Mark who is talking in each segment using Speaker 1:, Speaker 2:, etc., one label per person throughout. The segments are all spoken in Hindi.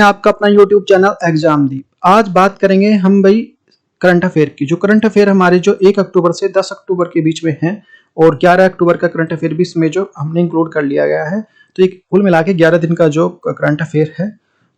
Speaker 1: आपका अपना YouTube चैनल एग्जामदीप। आज बात करेंगे हम भाई करंट अफेयर की। जो करंट अफेयर हमारे जो 1 अक्टूबर से 10 अक्टूबर के बीच में हैं और 11 अक्टूबर का करंट अफेयर भी इसमें जो हमने इंक्लूड कर लिया गया है। तो एक कुल मिला के 11 दिन का जो करंट अफेयर है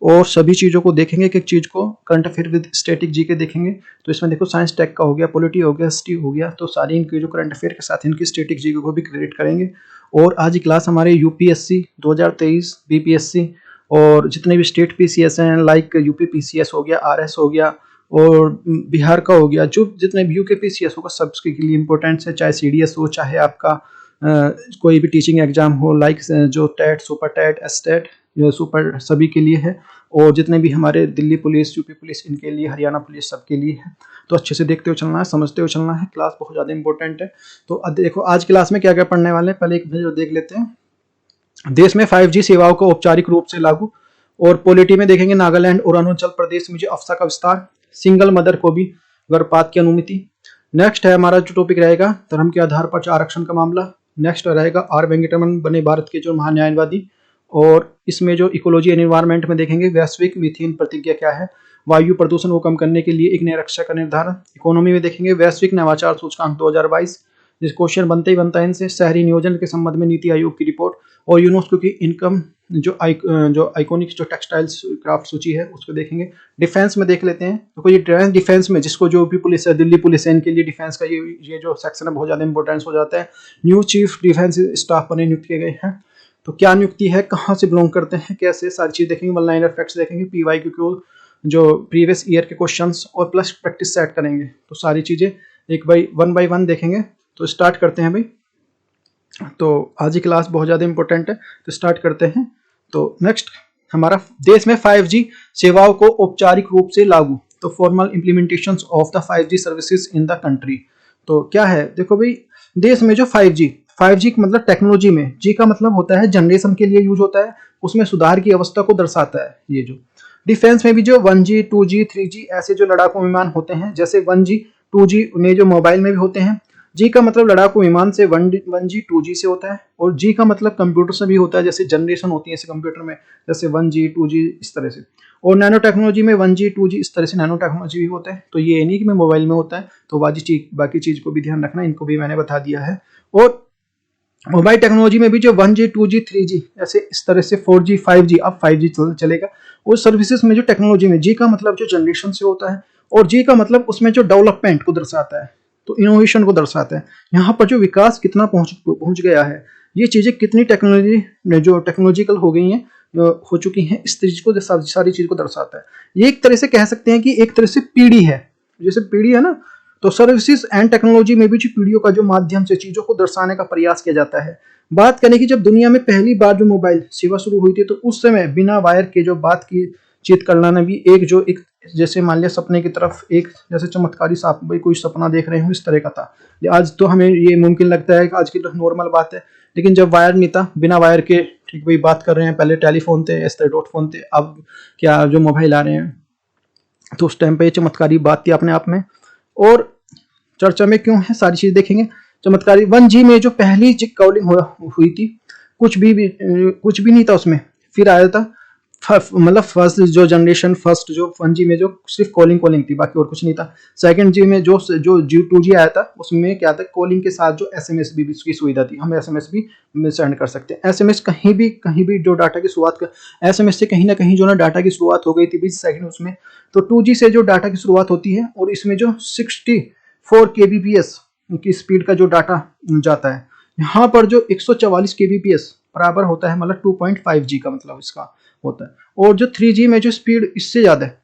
Speaker 1: और सभी चीज़ों को देखेंगे। एक एक चीज़ को current affair with static G के देखेंगे। तो इसमें देखो साइंस टेक का हो गया, पॉलिटी हो गया, हिस्ट्री हो गया। तो सारी इनकी जो करंट अफेयर के साथ इनकी स्टैटिक जी को भी क्रिएट करेंगे। और आज की क्लास हमारे यूपीएससी 2023, बीपीएससी और जितने भी स्टेट पीसीएस हैं लाइक यूपी पीसीएस हो गया, आरएस हो गया और बिहार का हो गया, जो जितने भी यूके पीसीएस होगा सबके लिए इम्पोर्टेंट है। चाहे सीडीएस हो, चाहे आपका कोई भी टीचिंग एग्जाम हो लाइक जो TET, super TET, STET, super सभी के लिए है। और जितने भी हमारे दिल्ली पुलिस, यूपी पुलिस, इनके लिए, हरियाणा पुलिस, सबके लिए है। तो अच्छे से देखते हुए चलना है, समझते हुए चलना है। क्लास बहुत ज़्यादा इंपॉर्टेंट है। तो देखो आज क्लास में क्या क्या पढ़ने वाले हैं, पहले एक नजर देख लेते हैं। देश में 5G सेवाओं को औपचारिक रूप से लागू। और पॉलिटी में देखेंगे नागालैंड और अरुणाचल प्रदेश में जो अफसा का विस्तार, सिंगल मदर को भी गर्भपात की अनुमति। नेक्स्ट है हमारा जो टॉपिक रहेगा धर्म के आधार पर आरक्षण का मामला। नेक्स्ट रहेगा आर वेंकटरमन बने भारत के जो महान्यायवादी। और इसमें जो इकोलॉजी एंड एनवायरनमेंट में देखेंगे वैश्विक मीथेन प्रतिज्ञा क्या है, वायु प्रदूषण को कम करने के लिए एक नए रक्षा का निर्धारण। इकोनॉमी में देखेंगे वैश्विक नवाचार सूचकांक 2022, जिस क्वेश्चन बनते ही बनता है इनसे। शहरी नियोजन के संबंध में नीति आयोग की रिपोर्ट और यूनेस्को की इनकम जो आइकॉनिक जो टेक्सटाइल्स क्राफ्ट सूची है उसको देखेंगे। डिफेंस में देख लेते हैं। तो ये डिफेंस में जिसको जो भी पुलिस है, दिल्ली पुलिस है, इनके लिए डिफेंस का ये जो सेक्शन है बहुत ज़्यादा इंपॉर्टेंस हो जाता है। न्यू चीफ डिफेंस स्टाफ बने नियुक्त किए गए हैं। तो क्या नियुक्ति है, कहाँ से बिलोंग करते हैं, कैसे, सारी चीज़ देखेंगे। वन लाइनर फैक्ट्स देखेंगे, PYQ जो प्रीवियस ईयर के क्वेश्चंस और प्लस प्रैक्टिस सेट करेंगे। तो सारी चीज़ें एक बाई वन देखेंगे। तो स्टार्ट करते हैं भाई। तो आज की क्लास बहुत ज़्यादा इंपॉर्टेंट है, तो स्टार्ट करते हैं। तो नेक्स्ट हमारा देश में 5G सेवाओं को औपचारिक रूप से लागू। तो formal implementation of the 5G services in the country. तो क्या है, देखो भाई, देश में जो 5G का मतलब टेक्नोलॉजी में, जी का मतलब होता है जनरेशन के लिए यूज होता है, उसमें सुधार की अवस्था को दर्शाता है। ये जो डिफेंस में भी जो 1G, 2G, 3G ऐसे जो लड़ाकू विमान होते हैं, जैसे 1G, 2G उन्हें जो मोबाइल में भी होते हैं। जी का मतलब लड़ाकू विमान से 1G, 2G से होता है। और जी का मतलब कंप्यूटर से भी होता है, जैसे जनरेशन होती है ऐसे कंप्यूटर में, जैसे 1G, 2G इस तरह से। और नैनो टेक्नोलॉजी में 1G, 2G इस तरह से नैनो टेक्नोलॉजी भी होता है। तो ये नहीं कि मैं मोबाइल में होता है। तो बाकी चीज को भी ध्यान रखना, इनको भी मैंने बता दिया है। और मोबाइल टेक्नोलॉजी में भी जो 1G, 2G, 3G ऐसे इस तरह से 4G, 5G, अब 5G चलेगा। और सर्विसेज में जो टेक्नोलॉजी में जी का मतलब जो जनरेशन से होता है और जी का मतलब उसमें जो डेवलपमेंट को दर्शाता है, तो इनोवेशन को दर्शाता है। यहाँ पर जो विकास कितना पहुंच गया है, ये चीजें कितनी टेक्नोलॉजिकल हो गई हैं, हो चुकी हैं, इस चीज को सारी चीज को दर्शाता है। ये एक तरह से कह सकते हैं कि एक तरह से पीढ़ी है, जैसे पीढ़ी है ना। तो सर्विसेज एंड टेक्नोलॉजी में भी जो पीढ़ियों का जो माध्यम से चीजों को दर्शाने का प्रयास किया जाता है। बात करें कि जब दुनिया में पहली बार जो मोबाइल सेवा शुरू हुई थी, तो उस समय बिना वायर के जो बात की चीत करना ने भी एक जैसे मान लिया सपने की तरफ एक जैसे चमत्कारी साप, भाई कोई सपना देख रहे हो, इस तरह का था। आज तो हमें ये मुमकिन लगता है कि आज की तो नॉर्मल बात है। लेकिन जब वायर नहीं था, बिना वायर के ठीक भाई बात कर रहे हैं, पहले टेलीफोन थे, इस तरह डॉट फोन थे, अब क्या जो मोबाइल आ रहे हैं। तो उस टाइम पे ये चमत्कारी बात थी अपने आप में। और चर्चा में क्यों है, सारी चीज देखेंगे। चमत्कारी 1G में जो पहली कॉलिंग हुई थी, कुछ भी नहीं था उसमें। फिर आया था मतलब फर्स्ट जो जनरेशन, फर्स्ट जो 1G में जो सिर्फ कॉलिंग थी, बाकी और कुछ नहीं था। सेकंड जी में जो 2G आया था, उसमें क्या था, कॉलिंग के साथ जो SMS भी की सुविधा थी, हम SMS भी सेंड कर सकते हैं। SMS कहीं भी जो डाटा की शुरुआत SMS से कहीं ना कहीं जो ना डाटा की शुरुआत हो गई थी 20 सेकंड उसमें। तो 2G से जो डाटा की शुरुआत होती है और इसमें जो 64 kbps की स्पीड का जो डाटा जाता है, यहाँ पर जो 144 kbps बराबर होता है, मतलब 2.5G का मतलब इसका होता है। और जो 3G में जो स्पीड इससे ज्यादा है,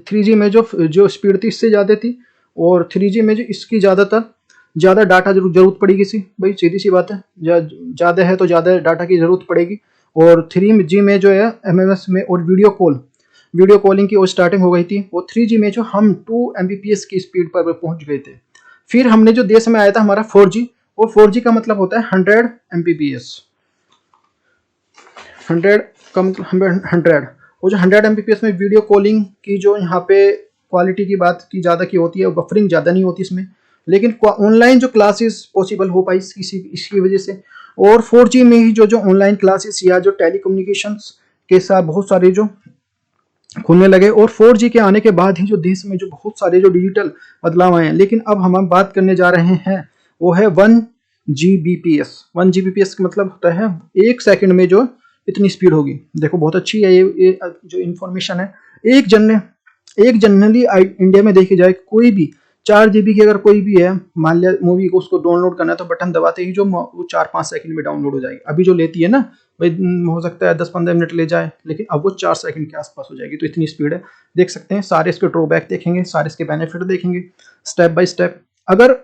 Speaker 1: 3G में जो स्पीड थी इससे ज्यादा थी। और 3G में जो इसकी ज्यादा डाटा जरूरत पड़ेगी सी, भाई सीधी सी बात है, ज्यादा है तो ज्यादा डाटा की जरूरत पड़ेगी। और 3G में जो है MMS में और वीडियो कॉलिंग की और स्टार्टिंग हो गई थी। और 3G में जो हम 2 Mbps की स्पीड पर पहुंच गए थे। फिर हमने जो देश में आया था हमारा 4G, और 4G का मतलब होता है 100 Mbps, 100 का मतलब 100। और जो 100 Mbps में वीडियो कॉलिंग की जो यहाँ पे क्वालिटी की बात की ज़्यादा की होती है, बफरिंग ज़्यादा नहीं होती इसमें। लेकिन ऑनलाइन जो क्लासेस पॉसिबल हो पाई इसकी वजह से। और 4G में ही जो ऑनलाइन क्लासेस या जो टेलीकम्युनिकेशंस के साथ बहुत सारे जो खुलने लगे, और 4G के आने के बाद ही जो देश में जो बहुत सारे जो डिजिटल बदलाव आए हैं। लेकिन अब हम बात करने जा रहे हैं वो है 1 Gbps। 1 Gbps का मतलब होता है 1 सेकंड में जो इतनी स्पीड होगी। देखो बहुत अच्छी है ये जो इंफॉर्मेशन है। एक जनरली इंडिया में देखी जाए कोई भी 4 GB की अगर कोई भी है, मान लिया मूवी को उसको डाउनलोड करना है, तो बटन दबाते ही जो वो 4-5 सेकंड में डाउनलोड हो जाएगी। अभी जो लेती है ना भाई, हो सकता है 10-15 मिनट ले जाए, लेकिन अब वो 4 सेकंड के आसपास हो जाएगी। तो इतनी स्पीड है, देख सकते हैं। सारे इसके ड्रॉबैक देखेंगे, सारे इसके बेनिफिट देखेंगे स्टेप बाय स्टेप। अगर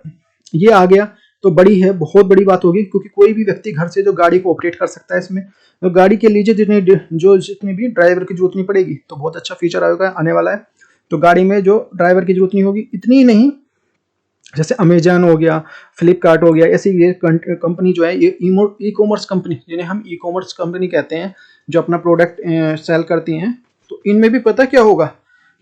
Speaker 1: ये आ गया तो बड़ी है, बहुत बड़ी बात होगी, क्योंकि कोई भी व्यक्ति घर से जो गाड़ी को ऑपरेट कर सकता है इसमें। तो गाड़ी के लिए जितनी भी ड्राइवर की जरूरत नहीं पड़ेगी, तो बहुत अच्छा फीचर आने वाला है। तो गाड़ी में जो ड्राइवर की जरूरत नहीं होगी। इतनी ही नहीं, जैसे अमेजन हो गया, फ्लिपकार्ट हो गया, ऐसी ये कंपनी जो है, ये ई कॉमर्स कंपनी, जिन्हें हम ई कॉमर्स कंपनी कहते हैं, जो अपना प्रोडक्ट सेल करती हैं, तो इनमें भी पता क्या होगा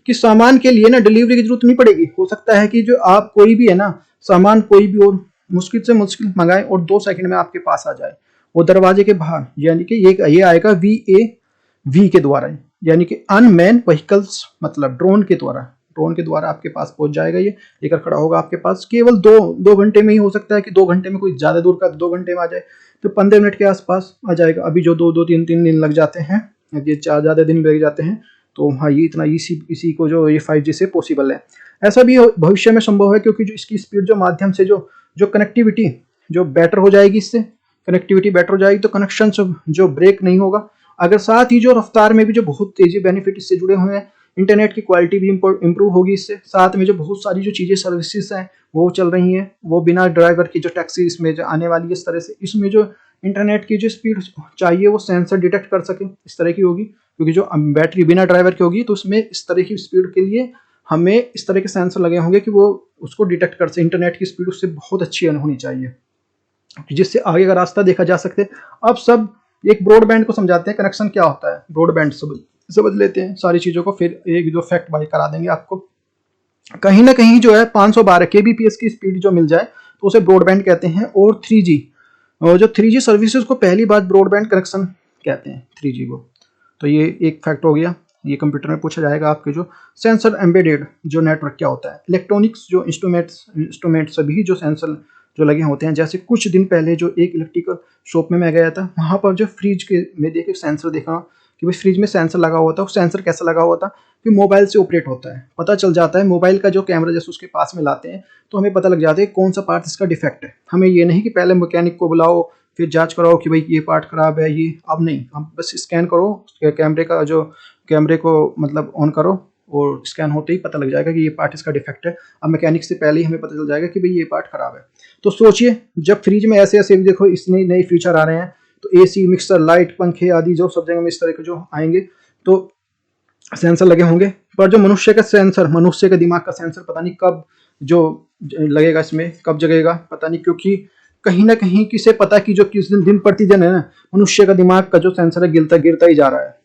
Speaker 1: कि सामान के लिए ना डिलीवरी की जरूरत नहीं पड़ेगी। हो सकता है कि जो आप कोई भी है ना सामान कोई भी और मुश्किल से मुश्किल मंगाए और 2 सेकंड में आपके पास आ जाए, वो दरवाजे के बाहर। यानी कि ये आएगा VAV के द्वारा, यानी कि अनमैन व्हीकल्स, मतलब ड्रोन के द्वारा आपके पास पहुंच जाएगा। ये लेकर खड़ा होगा आपके पास। केवल दो घंटे में ही हो सकता है कि 2 घंटे में, कोई ज्यादा दूर का 2 घंटे में आ जाए, तो 15 मिनट के आसपास आ जाएगा। अभी जो 2-3 दिन लग जाते हैं, ये 4 ज्यादा दिन लग जाते हैं, तो हाँ ये इतना इसी को जो ये 5G से पॉसिबल है। ऐसा भी भविष्य में संभव है, क्योंकि जो इसकी स्पीड जो माध्यम से जो कनेक्टिविटी जो बेटर हो जाएगी, इससे कनेक्टिविटी बेटर हो जाएगी, तो कनेक्शन जो ब्रेक नहीं होगा। अगर साथ ही जो रफ्तार में भी जो बहुत तेजी बेनिफिट इससे जुड़े हुए हैं, इंटरनेट की क्वालिटी भी इंप्रूव होगी इससे। साथ में जो बहुत सारी जो चीजें सर्विसेज हैं वो चल रही हैं, वो बिना ड्राइवर की जो टैक्सी इसमें जो आने वाली है, इस तरह से इसमें जो इंटरनेट की जो स्पीड चाहिए वो सेंसर डिटेक्ट कर सके, इस तरह की होगी। क्योंकि जो बैटरी बिना ड्राइवर की होगी, तो उसमें इस तरह की स्पीड के लिए हमें इस तरह के सेंसर लगे होंगे कि वो उसको डिटेक्ट कर सके। इंटरनेट की स्पीड उससे बहुत अच्छी होनी चाहिए, जिससे आगे का रास्ता देखा जा सकते। अब सब एक ब्रॉडबैंड को समझाते हैं, कनेक्शन क्या होता है, ब्रॉडबैंड समझ लेते हैं सारी चीजों को, फिर एक जो फैक्ट बाई करा देंगे आपको। कहीं ना कहीं जो है 512 kbps की स्पीड जो मिल जाए, तो उसे ब्रॉडबैंड कहते हैं। और 3G, और जो 3G सर्विसेज को पहली बार ब्रॉडबैंड कनेक्शन कहते हैं, 3G को। तो ये एक फैक्ट हो गया। ये कंप्यूटर में पूछा जाएगा आपके जो सेंसर एम्बेडेड जो नेटवर्क क्या होता है। इलेक्ट्रॉनिक्स जो इंस्ट्रूमेंट सभी जो सेंसर जो लगे होते हैं। जैसे कुछ दिन पहले जो एक इलेक्ट्रिकल शॉप में मैं गया था, वहां पर जो फ्रिज के में देखे सेंसर देखा कि भाई फ्रिज में सेंसर लगा हुआ था। सेंसर कैसा लगा हुआ था कि मोबाइल से ऑपरेट होता है, पता चल जाता है। मोबाइल का जो कैमरा जैसे उसके पास में लाते हैं, तो हमें पता लग जाता है कौन सा पार्ट इसका डिफेक्ट है। हमें ये नहीं कि पहले मैकेनिक को बुलाओ फिर जांच कराओ कि भाई ये पार्ट खराब है ये, अब नहीं, हम बस स्कैन करो कैमरे को मतलब ऑन करो, और स्कैन होते ही पता लग जाएगा कि ये पार्ट इसका डिफेक्ट है। अब मैकेनिक से पहले ही हमें पता चल जाएगा कि भाई ये पार्ट खराब है। तो सोचिए जब फ्रिज में ऐसे ऐसे देखो इस नए फीचर आ रहे हैं, तो AC, मिक्सर, लाइट, पंखे आदि जो सब जगह में इस तरह के जो आएंगे, तो सेंसर लगे होंगे। पर जो मनुष्य के दिमाग का सेंसर पता नहीं कब जो लगेगा, इसमें कब जगेगा पता नहीं। क्योंकि कहीं ना कहीं किसे पता कि जो किस दिन प्रतिदिन है ना, मनुष्य का दिमाग का जो सेंसर है गिरता ही जा रहा है।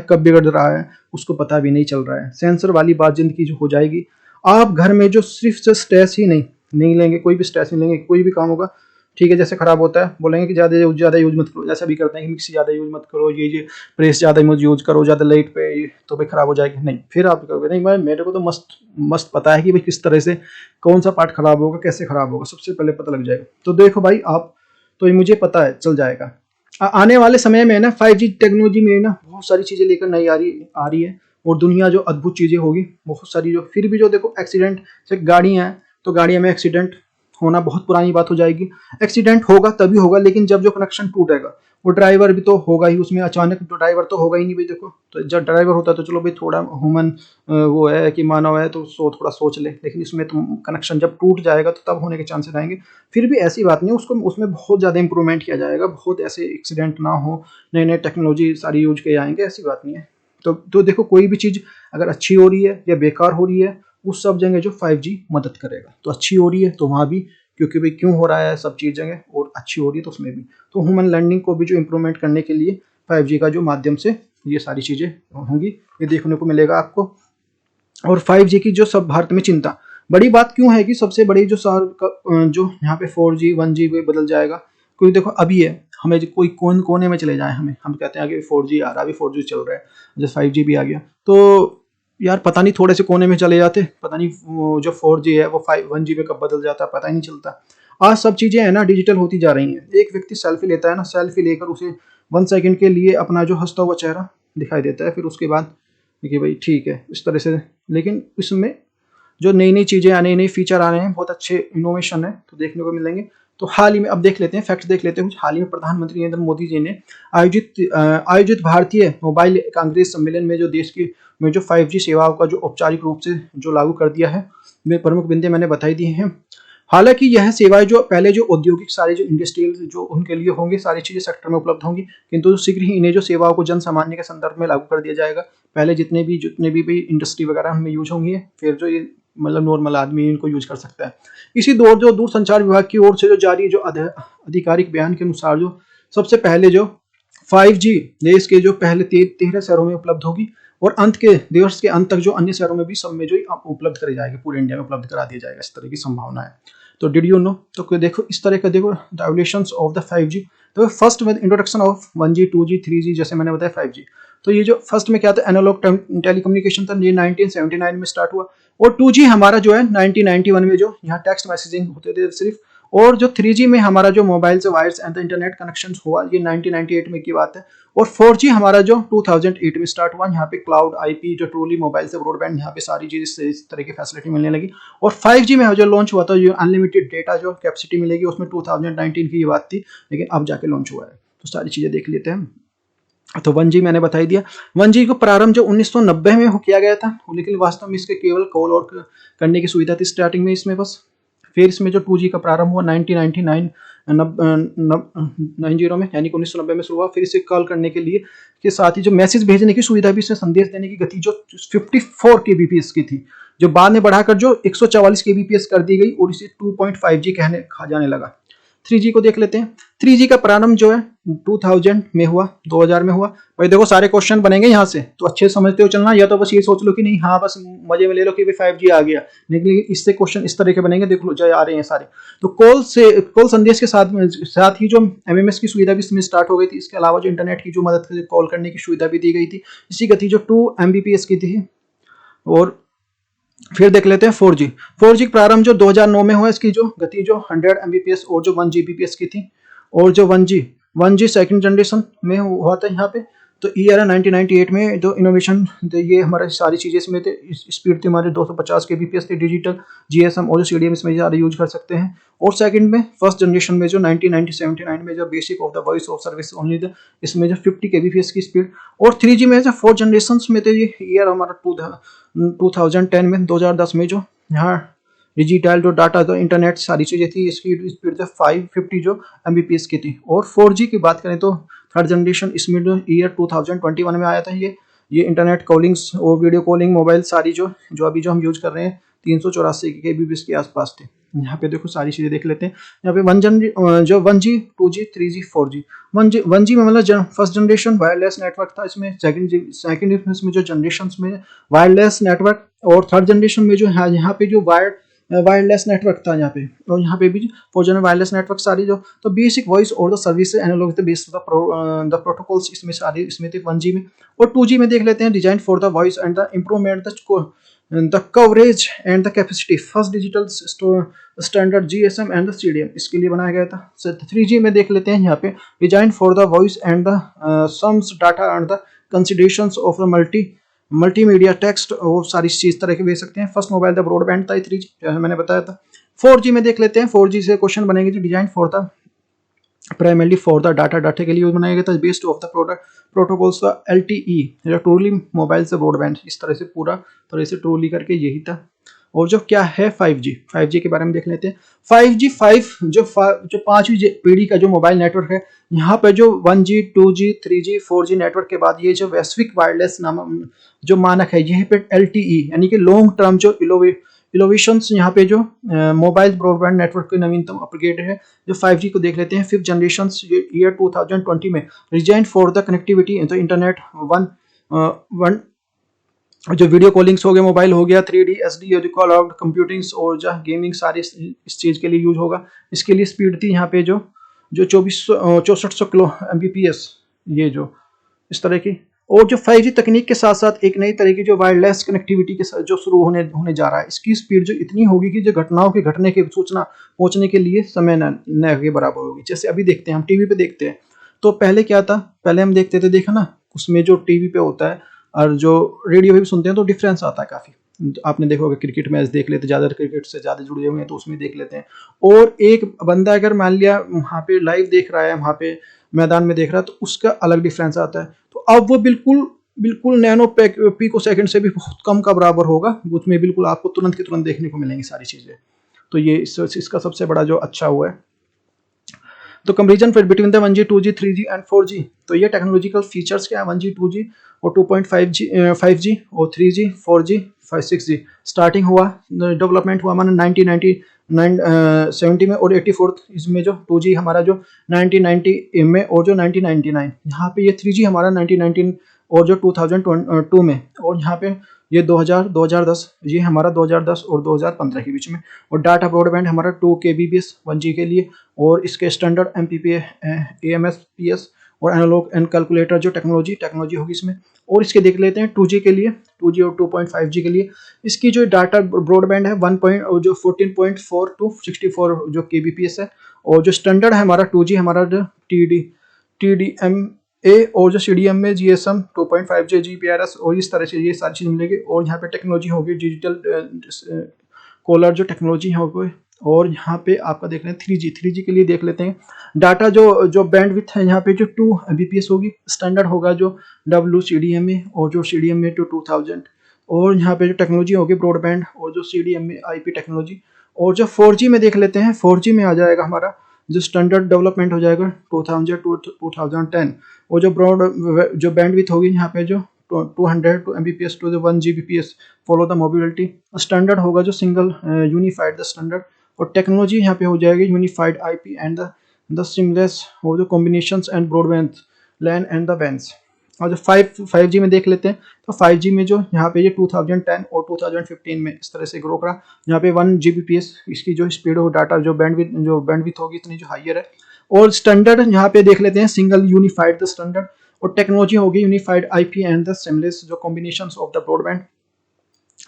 Speaker 1: कब बिगड़ रहा है उसको पता भी नहीं चल रहा है। सेंसर वाली बात जिंदगी जो हो जाएगी। आप घर में जो सिर्फ से स्ट्रेस ही नहीं लेंगे, कोई भी स्ट्रेस नहीं लेंगे, कोई भी काम होगा ठीक है। जैसे खराब होता है बोलेंगे कि ज़्यादा यूज मत करो, जैसा भी करते हैं कि मिक्सी ज़्यादा यूज मत करो, ये प्रेस ज़्यादा यूज करो, ज़्यादा लाइट पे तो भाई खराब हो जाएगी। नहीं, फिर आप कहोगे नहीं भाई मेरे को तो मस्त पता है कि भाई किस तरह से कौन सा पार्ट खराब होगा, कैसे खराब होगा, सबसे पहले पता लग जाएगा। तो देखो भाई आप, तो मुझे पता है चल जाएगा। आने वाले समय में ना 5G टेक्नोलॉजी में ना बहुत सारी चीज़ें लेकर नई आ रही है, और दुनिया जो अद्भुत चीज़ें होगी बहुत सारी। जो फिर भी जो देखो एक्सीडेंट से गाड़ियाँ हैं, तो गाड़ियों में एक्सीडेंट होना बहुत पुरानी बात हो जाएगी। एक्सीडेंट होगा तभी होगा, लेकिन जब जो कनेक्शन टूटेगा, वो ड्राइवर भी तो होगा ही उसमें, अचानक तो ड्राइवर तो होगा ही नहीं भाई। देखो तो जब ड्राइवर होता है तो चलो भाई थोड़ा ह्यूमन वो है कि मानव है, तो थोड़ा सोच ले, लेकिन इसमें तो कनेक्शन जब टूट जाएगा तो तब होने के चांसेस आएंगे। फिर भी ऐसी बात नहीं, उसमें बहुत ज़्यादा इंप्रूवमेंट किया जाएगा, बहुत ऐसे एक्सीडेंट ना हो, नई टेक्नोलॉजी सारी यूज किए जाएंगे, ऐसी बात नहीं है। तो देखो कोई भी चीज़ अगर अच्छी हो रही है या बेकार हो रही है, उस सब जगह जो 5G मदद करेगा। तो अच्छी हो रही है तो वहाँ भी, क्योंकि भाई क्यों हो रहा है सब चीज़ जगह, और अच्छी हो रही है तो उसमें भी। तो ह्यूमन लर्निंग को भी जो इम्प्रूवमेंट करने के लिए 5G का जो माध्यम से ये सारी चीज़ें होंगी, ये देखने को मिलेगा आपको। और 5G की जो सब भारत में चिंता बड़ी बात क्यों है कि सबसे बड़ी जो यहाँ पे 4G 1G बदल जाएगा। क्योंकि देखो अभी है, हमें कोई कोने में चले जाए, हम कहते हैं कि 4G आ रहा है, अभी 4G चल रहा है, जैसे 5G भी आ गया, तो यार पता नहीं थोड़े से कोने में चले जाते, पता नहीं वो जो 4G है वो 1G में कब बदल जाता है, पता ही नहीं चलता। आज सब चीज़ें है ना डिजिटल होती जा रही हैं। एक व्यक्ति सेल्फी लेता है ना, सेल्फी लेकर उसे 1 सेकंड के लिए अपना जो हंसता हुआ चेहरा दिखाई देता है, फिर उसके बाद कि भाई ठीक है इस तरह से। लेकिन इसमें जो नई नई चीज़ें नए नए फीचर आ रहे हैं, बहुत अच्छे इनोवेशन है तो देखने को मिलेंगे। तो हाल ही में अब देख लेते हैं, फैक्ट्स देख लेते हैं कुछ। हाल ही में प्रधानमंत्री नरेंद्र मोदी जी ने आयोजित भारतीय मोबाइल कांग्रेस सम्मेलन में जो देश की में जो 5G सेवाओं का जो औपचारिक रूप से जो लागू कर दिया है, वे प्रमुख बिंदु मैंने बताई दी हैं। हालांकि यह सेवाएं जो पहले जो औद्योगिक सारे जो इंडस्ट्रियल जो उनके लिए होंगी, सारी चीज़ें सेक्टर में उपलब्ध होंगी, किंतु शीघ्र ही इन्हें जो सेवाओं को जन सामान्य के संदर्भ में लागू कर दिया जाएगा। पहले जितने भी इंडस्ट्री वगैरह उनमें यूज होंगी, फिर जो ये मतलब नॉर्मल आदमी इनको यूज कर सकता है। इसी दौर जो दूरसंचार विभाग की ओर से जो जारी जो आधिकारिक बयान के अनुसार जो सबसे पहले जो 5G देश के जो पहले 13 शहरों में उपलब्ध होगी, और देश के अंत तक जो अन्य शहरों में भी सब में जो उपलब्ध कराई जाएगी, पूरे इंडिया में उपलब्ध करा दिया जाएगा, इस तरह की संभावना है। तो डिड यू नो, तो देखो इस तरह का देखो the evolutions of the 5G। तो first with introduction of 1G 2G 3G, जैसे मैंने बताया 5G। तो ये जो फर्स्ट में क्या था, एनालॉग टेलीकम्युनिकेशन था, ये 1979 में स्टार्ट हुआ। और 2G हमारा जो है 1991 में जो यहाँ टेक्स्ट मैसेजिंग होते थे सिर्फ। और जो 3G में हमारा जो मोबाइल से wires and the internet connection हुआ, ये 1998 में की बात है। और 4G हमारा जो 2008 में स्टार्ट हुआ, यहाँ पे क्लाउड IP जो ट्रूली मोबाइल से ब्रॉडबैंड, यहाँ पे सारी चीज़ इस तरह की फैसिलिटी मिलने लगी। और 5G में जो लॉन्च हुआ था, जो अनलिमिटेड डेटा जो कैपेसिटी मिलेगी, उसमें 2019 की ये बात थी, लेकिन अब जाके लॉन्च हुआ है। तो सारी चीज़ें देख लेते हैं। तो 1G मैंने बता ही दिया। 1G को प्रारंभ जो 1990 में किया गया था, लेकिन वास्तव में इसके केवल कॉल और करने की सुविधा थी स्टार्टिंग में इसमें बस। फिर इसमें जो 2G का प्रारंभ हुआ 1999 90 में, यानी 1990 में शुरू हुआ। फिर इसे कॉल करने के लिए के साथ ही जो मैसेज भेजने की सुविधा भी, इसमें संदेश देने की गति जो 54 kbps की थी, जो बाद में बढ़ाकर जो 144 kbps कर दी गई, और इसे 2.5G कहा जाने लगा। 3G को देख लेते हैं। 3G का प्रारंभ जो है 2000 में हुआ, 2000 में हुआ। भाई देखो सारे क्वेश्चन बनेंगे यहाँ से, तो अच्छे समझते हो चलना, या तो बस ये सोच लो कि नहीं हाँ बस मजे में ले लो कि भाई 5G आ गया, लेकिन इससे क्वेश्चन इस तरह के बनेंगे, देख लो जो आ रहे हैं सारे। तो कॉल संदेश के साथ ही जो MMS की सुविधा भी इसमें स्टार्ट हो गई थी। इसके अलावा जो इंटरनेट की जो मदद से कॉल करने की सुविधा भी दी गई थी, इसी गति जो 2 Mbps की थी। और फिर देख लेते हैं 4G। 4G प्रारंभ जो 2009 में हुआ, इसकी जो गति जो 100 Mbps और जो 1 Gbps की थी। और जो 1G सेकंड जनरेशन में हुआ था यहाँ पे। तो ईयर 1998 में जो इनोवेशन, ये हमारे सारी चीज़ें इसमें थे। स्पीड थी हमारे 250 kbps थे, डिजिटल GSM और जो CDM इसमें ज़्यादा यूज कर सकते हैं। और सेकंड में फर्स्ट जनरेशन में जो 1979 में जो basic of the voice of service only the, इसमें जो 50 kbps की स्पीड। और 3G में जो 4 जनरेशन में थे, ये ईयर हमारा 2010 में 2010 में जो यहाँ डिजिटल जो डाटा जो इंटरनेट सारी चीज़ें थी, इसकी स्पीड जो 550 जो Mbps की थी। और 4G की बात करें तो थर्ड जनरेशन इसमें जो ईयर 2021 में आया था। ये इंटरनेट कॉलिंग्स और वीडियो कॉलिंग मोबाइल सारी जो अभी जो हम यूज कर रहे हैं 384 kbps के आसपास थे। यहाँ पे देखो सारी चीज़ें देख लेते हैं। यहाँ पे 1G 2G 3G 4G। 1G में मतलब फर्स्ट जनरेशन वायरलेस नेटवर्क था। इसमें सेकंड इसमें जो जनरेशन में वायरलेस नेटवर्क, और थर्ड जनरेशन में जो है यहाँ पे जो वायरलेस नेटवर्क था यहाँ पे। और यहाँ पे भी 4G में वायरलेस नेटवर्क सारी जो, तो बेसिक वॉइस और the service analogue the based the protocols इसमें सारी इसमें थे 1G में। और 2G में देख लेते हैं। Design for the voice and the improvement the coverage and the capacity, first digital standard GSM and the CDM इसके लिए बनाया गया था। 3G में देख लेते हैं यहाँ पे। Design for the voice and the sums data and the considerations of the multimedia text और सारी चीज तरह के भेज सकते हैं। फर्स्ट मोबाइल द ब्रॉडबैंड था 3G, जैसे मैंने बताया था। 4G में देख लेते हैं। 4G से क्वेश्चन बनेंगे जो design for the primarily for the data के लिए यूज बनाया गया था। Based of the protocols the LTE या ट्रूली मोबाइल से ब्रॉडबैंड, इस तरह से पूरा तरह से ट्रूली करके यही था। और जो क्या है 5G के बारे में देख लेते हैं। 5G जो 5वीं पीढ़ी का जो मोबाइल नेटवर्क है, यहाँ पे जो 1G 2G 3G 4G network के बाद ये जो वैश्विक वायरलेस नाम जो मानक है, यही पे LTE यानी कि लॉन्ग टर्म जो इनोवेशंस यहाँ पे जो मोबाइल ब्रॉडबैंड नेटवर्क के नवीनतम अपग्रेड है जो 5G को देख लेते हैं। फिफ्थ जनरेशन ईयर 2020 में डिजाइन फॉर द कनेक्टिविटी तो इंटरनेट वन जो वीडियो कॉलिंग्स हो गया, मोबाइल हो गया, 3D SD जो क्लाउड कंप्यूटिंग्स और जो गेमिंग सारी इस चीज़ के लिए यूज होगा। इसके लिए स्पीड थी यहाँ पे जो जो 6400 किलो Mbps, ये जो इस तरह की। और जो 5G तकनीक के साथ साथ एक नई तरह की जो वायरलेस कनेक्टिविटी के साथ जो शुरू होने जा रहा है, इसकी स्पीड जो इतनी होगी कि जो घटनाओं के घटने की सूचना पहुंचने के लिए समय न के बराबर होगी। जैसे अभी देखते हैं, हम टीवी पे देखते हैं, तो पहले क्या था, पहले हम देखते थे, देखा ना, उसमें जो टीवी पे होता है और जो रेडियो पे भी सुनते हैं तो डिफरेंस आता है काफ़ी। आपने देखा होगा, क्रिकेट मैच देख लेते, ज़्यादा क्रिकेट से ज़्यादा जुड़े हुए हैं तो उसमें देख लेते हैं। और एक बंदा अगर मान लिया वहाँ पे लाइव देख रहा है, वहाँ पे मैदान में देख रहा है, तो उसका अलग डिफरेंस आता है। तो अब वो बिल्कुल नैनो पिको सेकंड से भी बहुत कम का बराबर होगा, उसमें बिल्कुल आपको तुरंत की तुरंत देखने को मिलेंगी सारी चीज़ें। तो ये इसका सबसे बड़ा जो अच्छा हुआ है। तो कंपेरिजन फिर between the 1G 2G 3G and 4G, तो ये टेक्नोलॉजिकल फीचर्स क्या है 1G 2G और 2.5G 5G और 3G 4G 6G। स्टार्टिंग हुआ, डेवलपमेंट हुआ माना 1970 में, और 84 इसमें जो 2G हमारा जो 1990 में, और जो 1999 यहाँ पे, ये 3G हमारा 1919 और जो 2002 में, और यहाँ पे ये 2010 ये हमारा 2010 और 2015 के बीच में। और डाटा ब्रॉडबैंड हमारा 2 kbps 1G के लिए, और इसके स्टैंडर्ड MPPS AMS-PS और एनालॉग एंड कैलकुलेटर जो टेक्नोलॉजी होगी इसमें। और इसके देख लेते हैं 2G के लिए, 2G और 2.5G के लिए इसकी जो डाटा ब्रॉडबैंड है 14.4 to 64 जो kbps है। और जो स्टैंडर्ड है हमारा 2G हमारा जो TDMA और जो CDM में GSM 2.5G GPRS, और इस तरह से ये सारी चीज़ मिलेगी। और यहाँ पे टेक्नोलॉजी होगी डिजिटल कॉलर जो टेक्नोलॉजी होगी। और यहाँ पे आपका देख रहे हैं 3G के लिए देख लेते हैं। डाटा जो बैंडविड्थ है यहाँ पे जो 2 Mbps होगी, स्टैंडर्ड होगा जो WCDMA और जो CDMA to 2000। और यहाँ पे जो टेक्नोलॉजी होगी ब्रॉडबैंड और जो CDMA IP टेक्नोलॉजी। और जो 4G में देख लेते हैं, 4G में आ जाएगा हमारा जो स्टैंडर्ड डेवलपमेंट हो जाएगा 2000 to 2010। और जो बैंडविड्थ होगी यहाँ पे जो 200 Mbps to 1 Gbps follow the mobility. Standard होगा जो सिंगल यूनिफाइड द स्टैंडर्ड। और टेक्नोलॉजी यहाँ पे हो जाएगी unified IP and the seamless, और जो combinations and broadband LAN and the bands. और जो 5G में देख लेते हैं, तो 5G में जो यहाँ पे ये 2010 और 2015 में इस तरह से ग्रो करा। यहाँ पे 1 Gbps इसकी जो स्पीड हो, डाटा जो बैंडविड्थ होगी इतनी जो हाइयर है। और स्टैंडर्ड यहाँ पे देख लेते हैं सिंगल यूनिफाइड द स्टैंडर्ड। और टेक्नोलॉजी होगी unified IP and the seamless जो combinations of the broadband.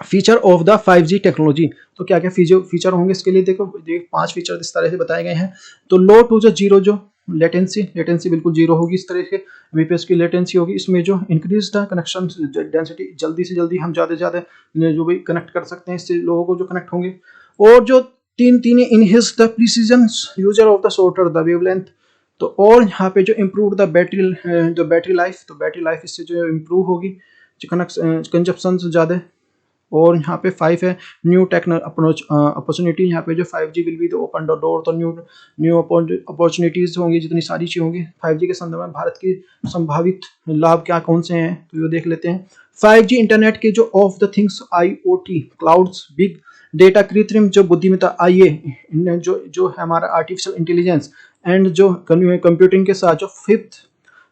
Speaker 1: Feature of the 5G technology, तो क्या क्या फीचर होंगे इसके लिए, देखो 5 फीचर इस तरह से बताए गए हैं। तो लो टू जो जीरो जो लेटेंसी बिल्कुल जीरो होगी, इस तरह से Mbps की लेटेंसी होगी। इसमें जो इंक्रीज द कनेक्शन डेंसिटी, जल्दी से जल्दी हम ज़्यादा से ज़्यादा जो भी कनेक्ट कर सकते हैं, इससे लोगों को जो कनेक्ट होंगे। और जो तीन enhance the precision user of the shorter the wavelength. तो और यहाँ पे जो इम्प्रूव द बैटरी लाइफ, तो बैटरी लाइफ इससे जो इम्प्रूव होगी, जो कंजप्शन ज़्यादा। और यहाँ पे 5 है न्यू अपॉर्चुनिटी। यहाँ पे जो 5G will be the open the door, तो न्यू अपॉर्चुनिटीज होंगी, जितनी सारी चीज़ होंगी 5G के संदर्भ में। भारत की संभावित लाभ क्या कौन से हैं, तो ये देख लेते हैं। 5G इंटरनेट के जो of the things IoT, clouds, big data, कृत्रिम जो बुद्धिमत्ता IA, जो है हमारा आर्टिफिशियल इंटेलिजेंस, एंड जो कंप्यूटिंग के साथ जो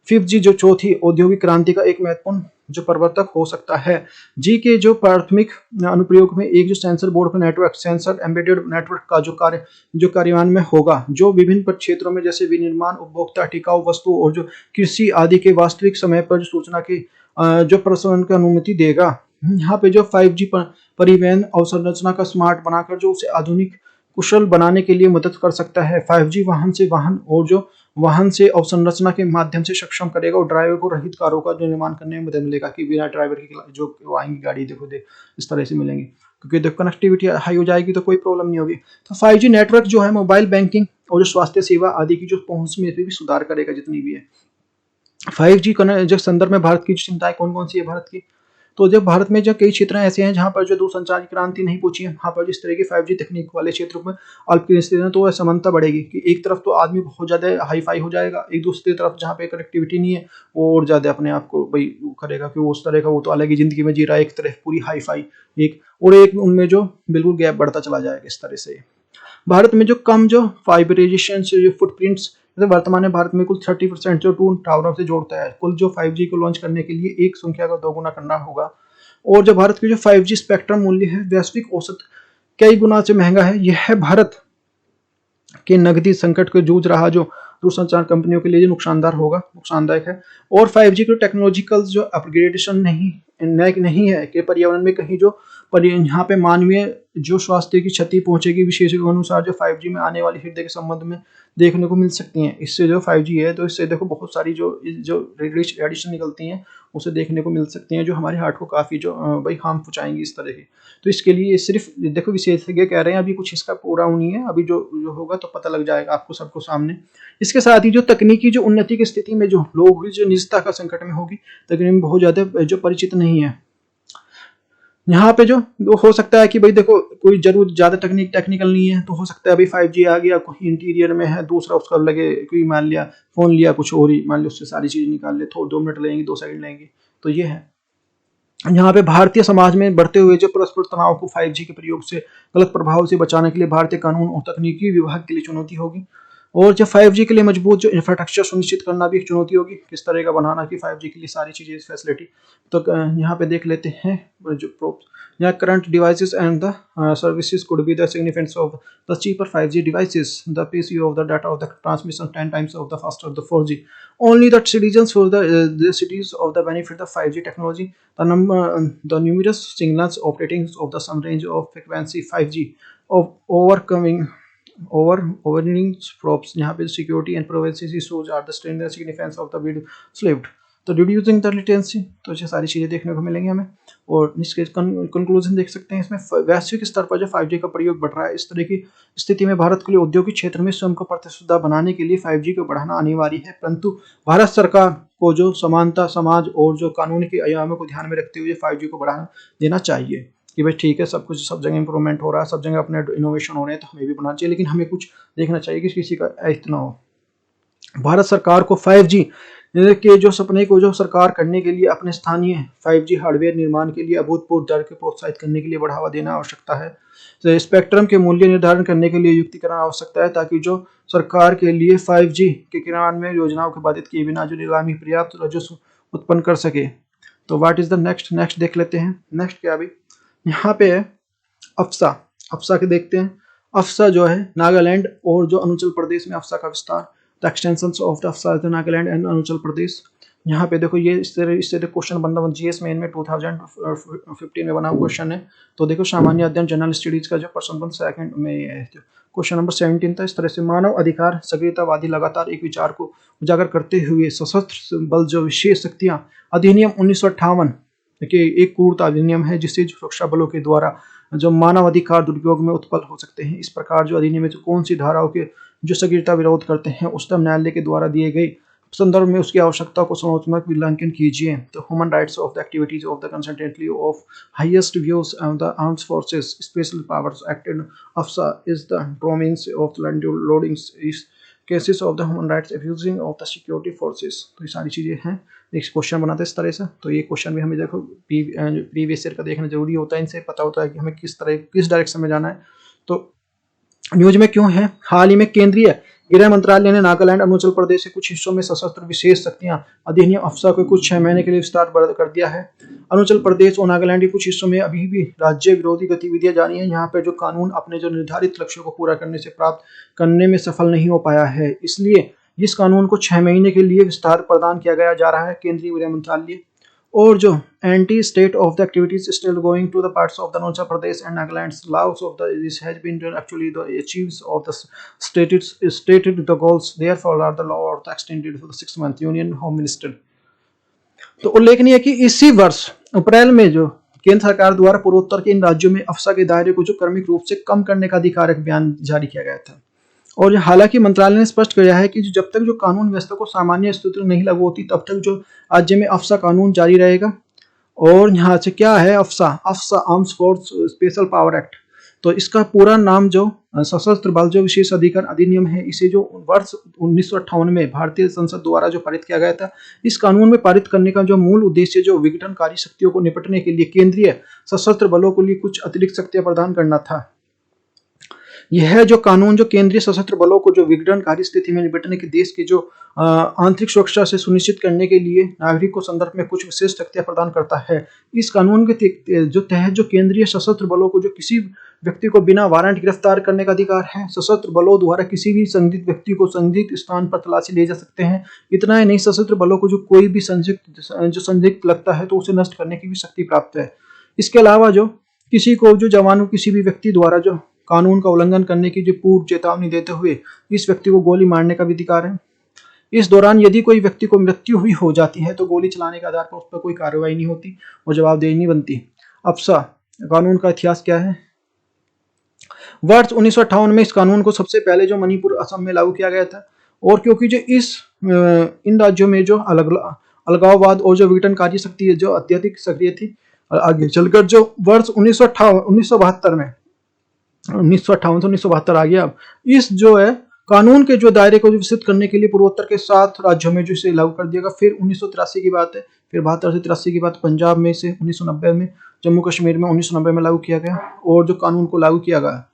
Speaker 1: फिफ्थ जी जो चौथी औद्योगिक क्रांति का एक महत्वपूर्ण जो प्रवर्तक हो सकता है। जी के जो प्राथमिक अनुप्रयोग में एक जो सेंसर बोर्ड पर नेटवर्क, सेंसर एम्बेडेड नेटवर्क का जो कार्यान्वयन में होगा, जो विभिन्न क्षेत्रों में जैसे विनिर्माण, उपभोक्ता, टिकाऊ वस्तु और जो कृषि आदि के वास्तविक समय पर सूचना की जो प्रसारण की अनुमति देगा। यहाँ पे जो 5G परिवहन अवसंरचना का स्मार्ट बनाकर जो उसे आधुनिक कुशल बनाने के लिए मदद कर सकता है। 5G वाहन से वाहन और जो वाहन से अवसंरचना के माध्यम से सक्षम करेगा, और ड्राइवर को रहित कारों का जो निर्माण करने में मदद मिलेगा कि बिना ड्राइवर की जो आएंगी गाड़ी देखो इस तरह से मिलेंगी, क्योंकि देखो कनेक्टिविटी हाई हो जाएगी तो कोई प्रॉब्लम नहीं होगी। तो 5G नेटवर्क जो है मोबाइल बैंकिंग और जो स्वास्थ्य सेवा आदि की जो पहुंच में भी सुधार करेगा जितनी भी है। 5G जो संदर्भ में भारत की चिंताएं कौन कौन सी है भारत की, तो जब भारत में जो कई क्षेत्र ऐसे हैं जहां पर जो दूरसंचार की क्रांति नहीं पहुंची है, वहां पर जिस तरह की 5G तकनीक वाले क्षेत्रों में अल्पकृत तो समानता बढ़ेगी कि एक तरफ तो आदमी बहुत ज़्यादा हाई फाई हो जाएगा, एक दूसरी तरफ जहाँ पे कनेक्टिविटी नहीं है वो और ज़्यादा अपने आप को भाई करेगा कि वो उस तरह का वो तो अलग ही ज़िंदगी में जी रहा है, एक तरफ पूरी हाई फाई एक, और एक उनमें जो बिल्कुल गैप बढ़ता चला जाएगा इस तरह से। भारत में जो कम जो फाइबराइजेशन से जो फुटप्रिंट्स, वर्तमान में भारत में कुल 30% जो टू टावरों से जोड़ता है, कुल जो 5G को लॉन्च करने के लिए एक संख्या का दोगुना करना होगा। और जो भारत की जो 5G स्पेक्ट्रम मूल्य है वैश्विक औसत कई गुना से महंगा है। यह है भारत के नकदी संकट को जूझ रहा जो दूरसंचार कंपनियों के लिए ये नुकसानदायक है। और 5G की टेक्नोलॉजिकल जो अपग्रेडेशन नहीं है कि पर्यावरण में कहीं जो यहाँ पे मानवीय जो स्वास्थ्य की क्षति पहुंचेगी, विशेषज्ञों के अनुसार जो 5G में आने वाली हृदय के संबंध में देखने को मिल सकती हैं। इससे जो 5G है तो इससे देखो बहुत सारी जो रेडिएशन निकलती हैं उसे देखने को मिल सकती हैं, जो हमारे हार्ट को काफ़ी जो भाई हार्म पहुँचाएंगी इस तरह की। तो इसके लिए सिर्फ देखो विशेषज्ञ कह रहे हैं, अभी कुछ इसका पूरा नहीं है, अभी जो होगा तो पता लग जाएगा आपको सबको सामने। इसके साथ ही जो तकनीकी जो उन्नति की स्थिति में जो लोग जो निजता का संकट में होगी, तकनीक में बहुत ज़्यादा जो परिचित नहीं है। यहाँ पे जो हो सकता है कि भाई देखो कोई जरूर ज़्यादा टेक्निकल नहीं है, तो हो सकता है भाई 5G आ गया, कोई इंटीरियर में है, दूसरा उसका लगे कोई मान लिया फ़ोन लिया कुछ और ही, मान लो उससे सारी चीज़ें निकाल ले, थोड़ा 2 मिनट लगेंगे, 2 सेकंड लगेंगे। तो ये है यहाँ पे भारतीय समाज में बढ़ते हुए जो परस्पर तनाव को 5G के प्रयोग से गलत प्रभाव से बचाने के लिए भारतीय कानून और तकनीकी विभाग के लिए चुनौती होगी। और जब 5G के लिए मजबूत जो इंफ्रास्ट्रक्चर सुनिश्चित करना भी एक चुनौती होगी, किस तरह का बनाना कि 5G के लिए सारी चीज़ें फैसिलिटी। तो यहाँ पे देख लेते हैं जो यहाँ current devices and the services could be the significance of the cheaper 5G devices, the PCU of the data of the transmission 10 times of the faster the 4G. Only the citizens for the cities of the benefit of 5G technology. The numerous signals operating of the some range of frequency 5G of overwhelming props. यहाँ पे security and privacy issues are the significance of the video slipped. तो रिड्यूसिंग द लेटेंसी, तो ये सारी चीज़ें देखने को मिलेंगी हमें। और इसके कंक्लूजन देख सकते हैं इसमें, वैश्विक स्तर पर जो 5G का प्रयोग बढ़ रहा है, इस तरह की स्थिति में भारत के लिए औद्योगिक क्षेत्र में स्वयं को प्रतिस्पर्धा बनाने के लिए 5G को बढ़ाना अनिवार्य है। परंतु भारत सरकार को जो समानता समाज और जो कानून के आयामों को ध्यान में रखते हुए 5G को बढ़ाना देना चाहिए कि भाई ठीक है, सब कुछ सब जगह इंप्रूवमेंट हो रहा है, सब जगह अपने इनोवेशन हो रहे हैं, तो हमें भी बनाना चाहिए, लेकिन हमें कुछ देखना चाहिए कि किसी का इतना हो। भारत सरकार को 5G के जो सपने को जो सरकार करने के लिए अपने स्थानीय 5G हार्डवेयर निर्माण के लिए अभूतपूर्व दर के प्रोत्साहित करने के लिए बढ़ावा देना आवश्यकता है। तो स्पेक्ट्रम के मूल्य निर्धारण करने के लिए युक्तिकरण आवश्यकता है, ताकि जो सरकार के लिए 5G के क्रियान्वयन योजनाओं के बाधित किए बिना जो नीलामी पर्याप्त राजस्व उत्पन्न कर सके। तो व्हाट इज द नेक्स्ट देख लेते हैं। नेक्स्ट क्या अभी यहाँ पे है अफसा के देखते हैं। अफसा जो है नागालैंड और जो अरुणाचल प्रदेश में अफसा का विस्तार, the extensions of the AFSPA Nagaland and Arunachal Pradesh. यहाँ पे देखो ये इससे क्वेश्चन बन रहा GS मेन में 2015 में बना क्वेश्चन है। तो देखो सामान्य अध्ययन जनरल स्टडीज का जो प्रश्न बन सेकंड में है, क्वेश्चन नंबर 17 था। इस तरह से मानव अधिकार सक्रियतावादी लगातार एक विचार को उजागर करते हुए सशस्त्र बल जो विशेष शक्तियां अधिनियम 1958 के एक क्रूरता अधिनियम है, जिससे सुरक्षा बलों के द्वारा जो मानव अधिकार दुरुपयोग में उत्पन्न हो सकते हैं। इस प्रकार जो अधिनियम में जो कौन सी धाराओं के जो सक्रियता विरोध करते हैं, उच्चतम न्यायालय के द्वारा दिए गए संदर्भ में उसकी आवश्यकता को समझात्मक मूल्यांकन कीजिए। तो human rights of the activities of the consistently of highest views of the armed forces special powers acted AFSPA is the domain of land loadings cases of the human rights abusing of the security forces. तो ये सारी चीज़ें हैं, एक क्वेश्चन बनाते हैं इस तरह से। तो ये क्वेश्चन भी हमें देखो प्रीवियस ईयर का देखना जरूरी होता है, इनसे पता होता है कि हमें किस डायरेक्शन में जाना है। तो न्यूज में क्यों है, हाल ही में केंद्रीय गृह मंत्रालय ने नागालैंड अरुणाचल प्रदेश के कुछ हिस्सों में सशस्त्र विशेष शक्तियां अधिनियम अफसा को कुछ 6 महीने के लिए विस्तार कर दिया है। अरुणाचल प्रदेश और नागालैंड के कुछ हिस्सों में अभी भी राज्य विरोधी गतिविधियां जारी हैं। यहाँ पर जो कानून अपने जो निर्धारित लक्ष्यों को पूरा करने से प्राप्त करने में सफल नहीं हो पाया है, इसलिए इस कानून को 6 महीने के लिए विस्तार प्रदान किया गया जा रहा है केंद्रीय गृह मंत्रालय। और जो anti state of the activities still going to the parts of the Arunachal Pradesh and Nagaland laws of the this has been done actually the achieves of the stated the goals, therefore are the law or the extended for the 6 month union home minister। तो उल्लेखनीय है कि इसी वर्ष अप्रैल में जो केंद्र सरकार द्वारा पूर्वोत्तर के इन राज्यों में अफसा के दायरे को जो क्रमिक रूप से कम करने का अधिकारक बयान जारी किया गया था। और हालांकि मंत्रालय ने स्पष्ट किया है कि जब तक जो कानून व्यवस्था को सामान्य स्थिति नहीं लागू होती, तब तक जो राज्य में अफसा कानून जारी रहेगा। और यहाँ से क्या है AFSPA armed force special power act. तो इसका पूरा नाम जो सशस्त्र बल जो विशेष अधिकार अधिनियम है, इसे जो वर्ष 1958 में भारतीय संसद द्वारा जो पारित किया गया था। इस कानून में पारित करने का जो मूल उद्देश्य जो विघटनकारी शक्तियों को निपटने के लिए केंद्रीय सशस्त्र बलों के लिए कुछ अतिरिक्त शक्तियां प्रदान करना था। यह जो कानून जो केंद्रीय सशस्त्र बलों को जो विघटनकारी स्थिति में निपटने के देश की जो आंतरिक सुरक्षा से सुनिश्चित करने के लिए नागरिक को संदर्भ में कुछ विशेष शक्तियां प्रदान करता है। इस कानून के जो तहत जो केंद्रीय सशस्त्र बलों को जो किसी व्यक्ति को बिना वारंट गिरफ्तार करने का अधिकार है। सशस्त्र बलों द्वारा किसी भी संदिग्ध व्यक्ति को संदिग्ध स्थान पर तलाशी ले जा सकते हैं। इतना ही नहीं, सशस्त्र बलों को जो कोई भी संदिग्ध लगता है तो उसे नष्ट करने की भी शक्ति प्राप्त है। इसके अलावा जो किसी को जो जवानों किसी भी व्यक्ति द्वारा जो कानून का उल्लंघन करने की जो पूर्व चेतावनी देते हुए इस व्यक्ति को गोली मारने का भी अधिकार है। इस दौरान यदि कोई व्यक्ति को मृत्यु हुई हो जाती है तो गोली चलाने के आधार पर उस पर कोई कार्रवाई नहीं होती और जवाबदेही नहीं बनती। अफसा कानून का इतिहास क्या है? वर्ष 1958 में इस कानून को सबसे पहले जो मणिपुर असम में लागू किया गया था, और क्योंकि जो इन राज्यों में जो अलगाववाद और जो विघटनकारी शक्ति जो अत्यधिक सक्रिय थी, और आगे चलकर जो वर्ष 1972 में 1958 से 1972 आ गया। अब इस जो है कानून के जो दायरे को विस्तृत करने के लिए पूर्वोत्तर के 7 राज्यों में जो इसे लागू कर दिया गया। फिर 1983 की बात है, फिर 72 से 83 की बात पंजाब में से 1990 में, जम्मू कश्मीर में 1990 में लागू किया गया और जो कानून को लागू किया गया।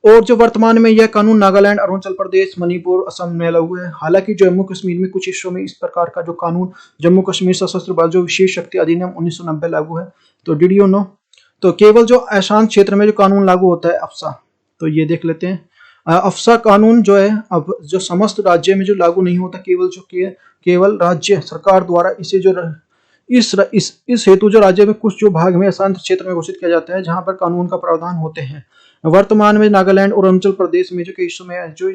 Speaker 1: और जो वर्तमान में यह कानून नागालैंड, अरुणाचल प्रदेश, मणिपुर, असम में लागू है। हालांकि जम्मू कश्मीर में कुछ हिस्सों में इस प्रकार का जो कानून जम्मू कश्मीर सशस्त्र बल जो विशेष शक्ति अधिनियम 1990 लागू है। तो डिड यू नो? तो केवल जो अशांत क्षेत्र में जो कानून लागू होता है अफसा, तो ये देख लेते हैं। अफसा कानून जो है अब जो समस्त राज्य में जो लागू नहीं होता, केवल राज्य सरकार द्वारा इसे जो इस हेतु जो राज्य में कुछ जो भाग में अशांत क्षेत्र में घोषित किया जाता है जहां पर कानून का प्रावधान होते हैं। वर्तमान में नागालैंड और अरुणाचल प्रदेश में जो कई हिस्सों में जो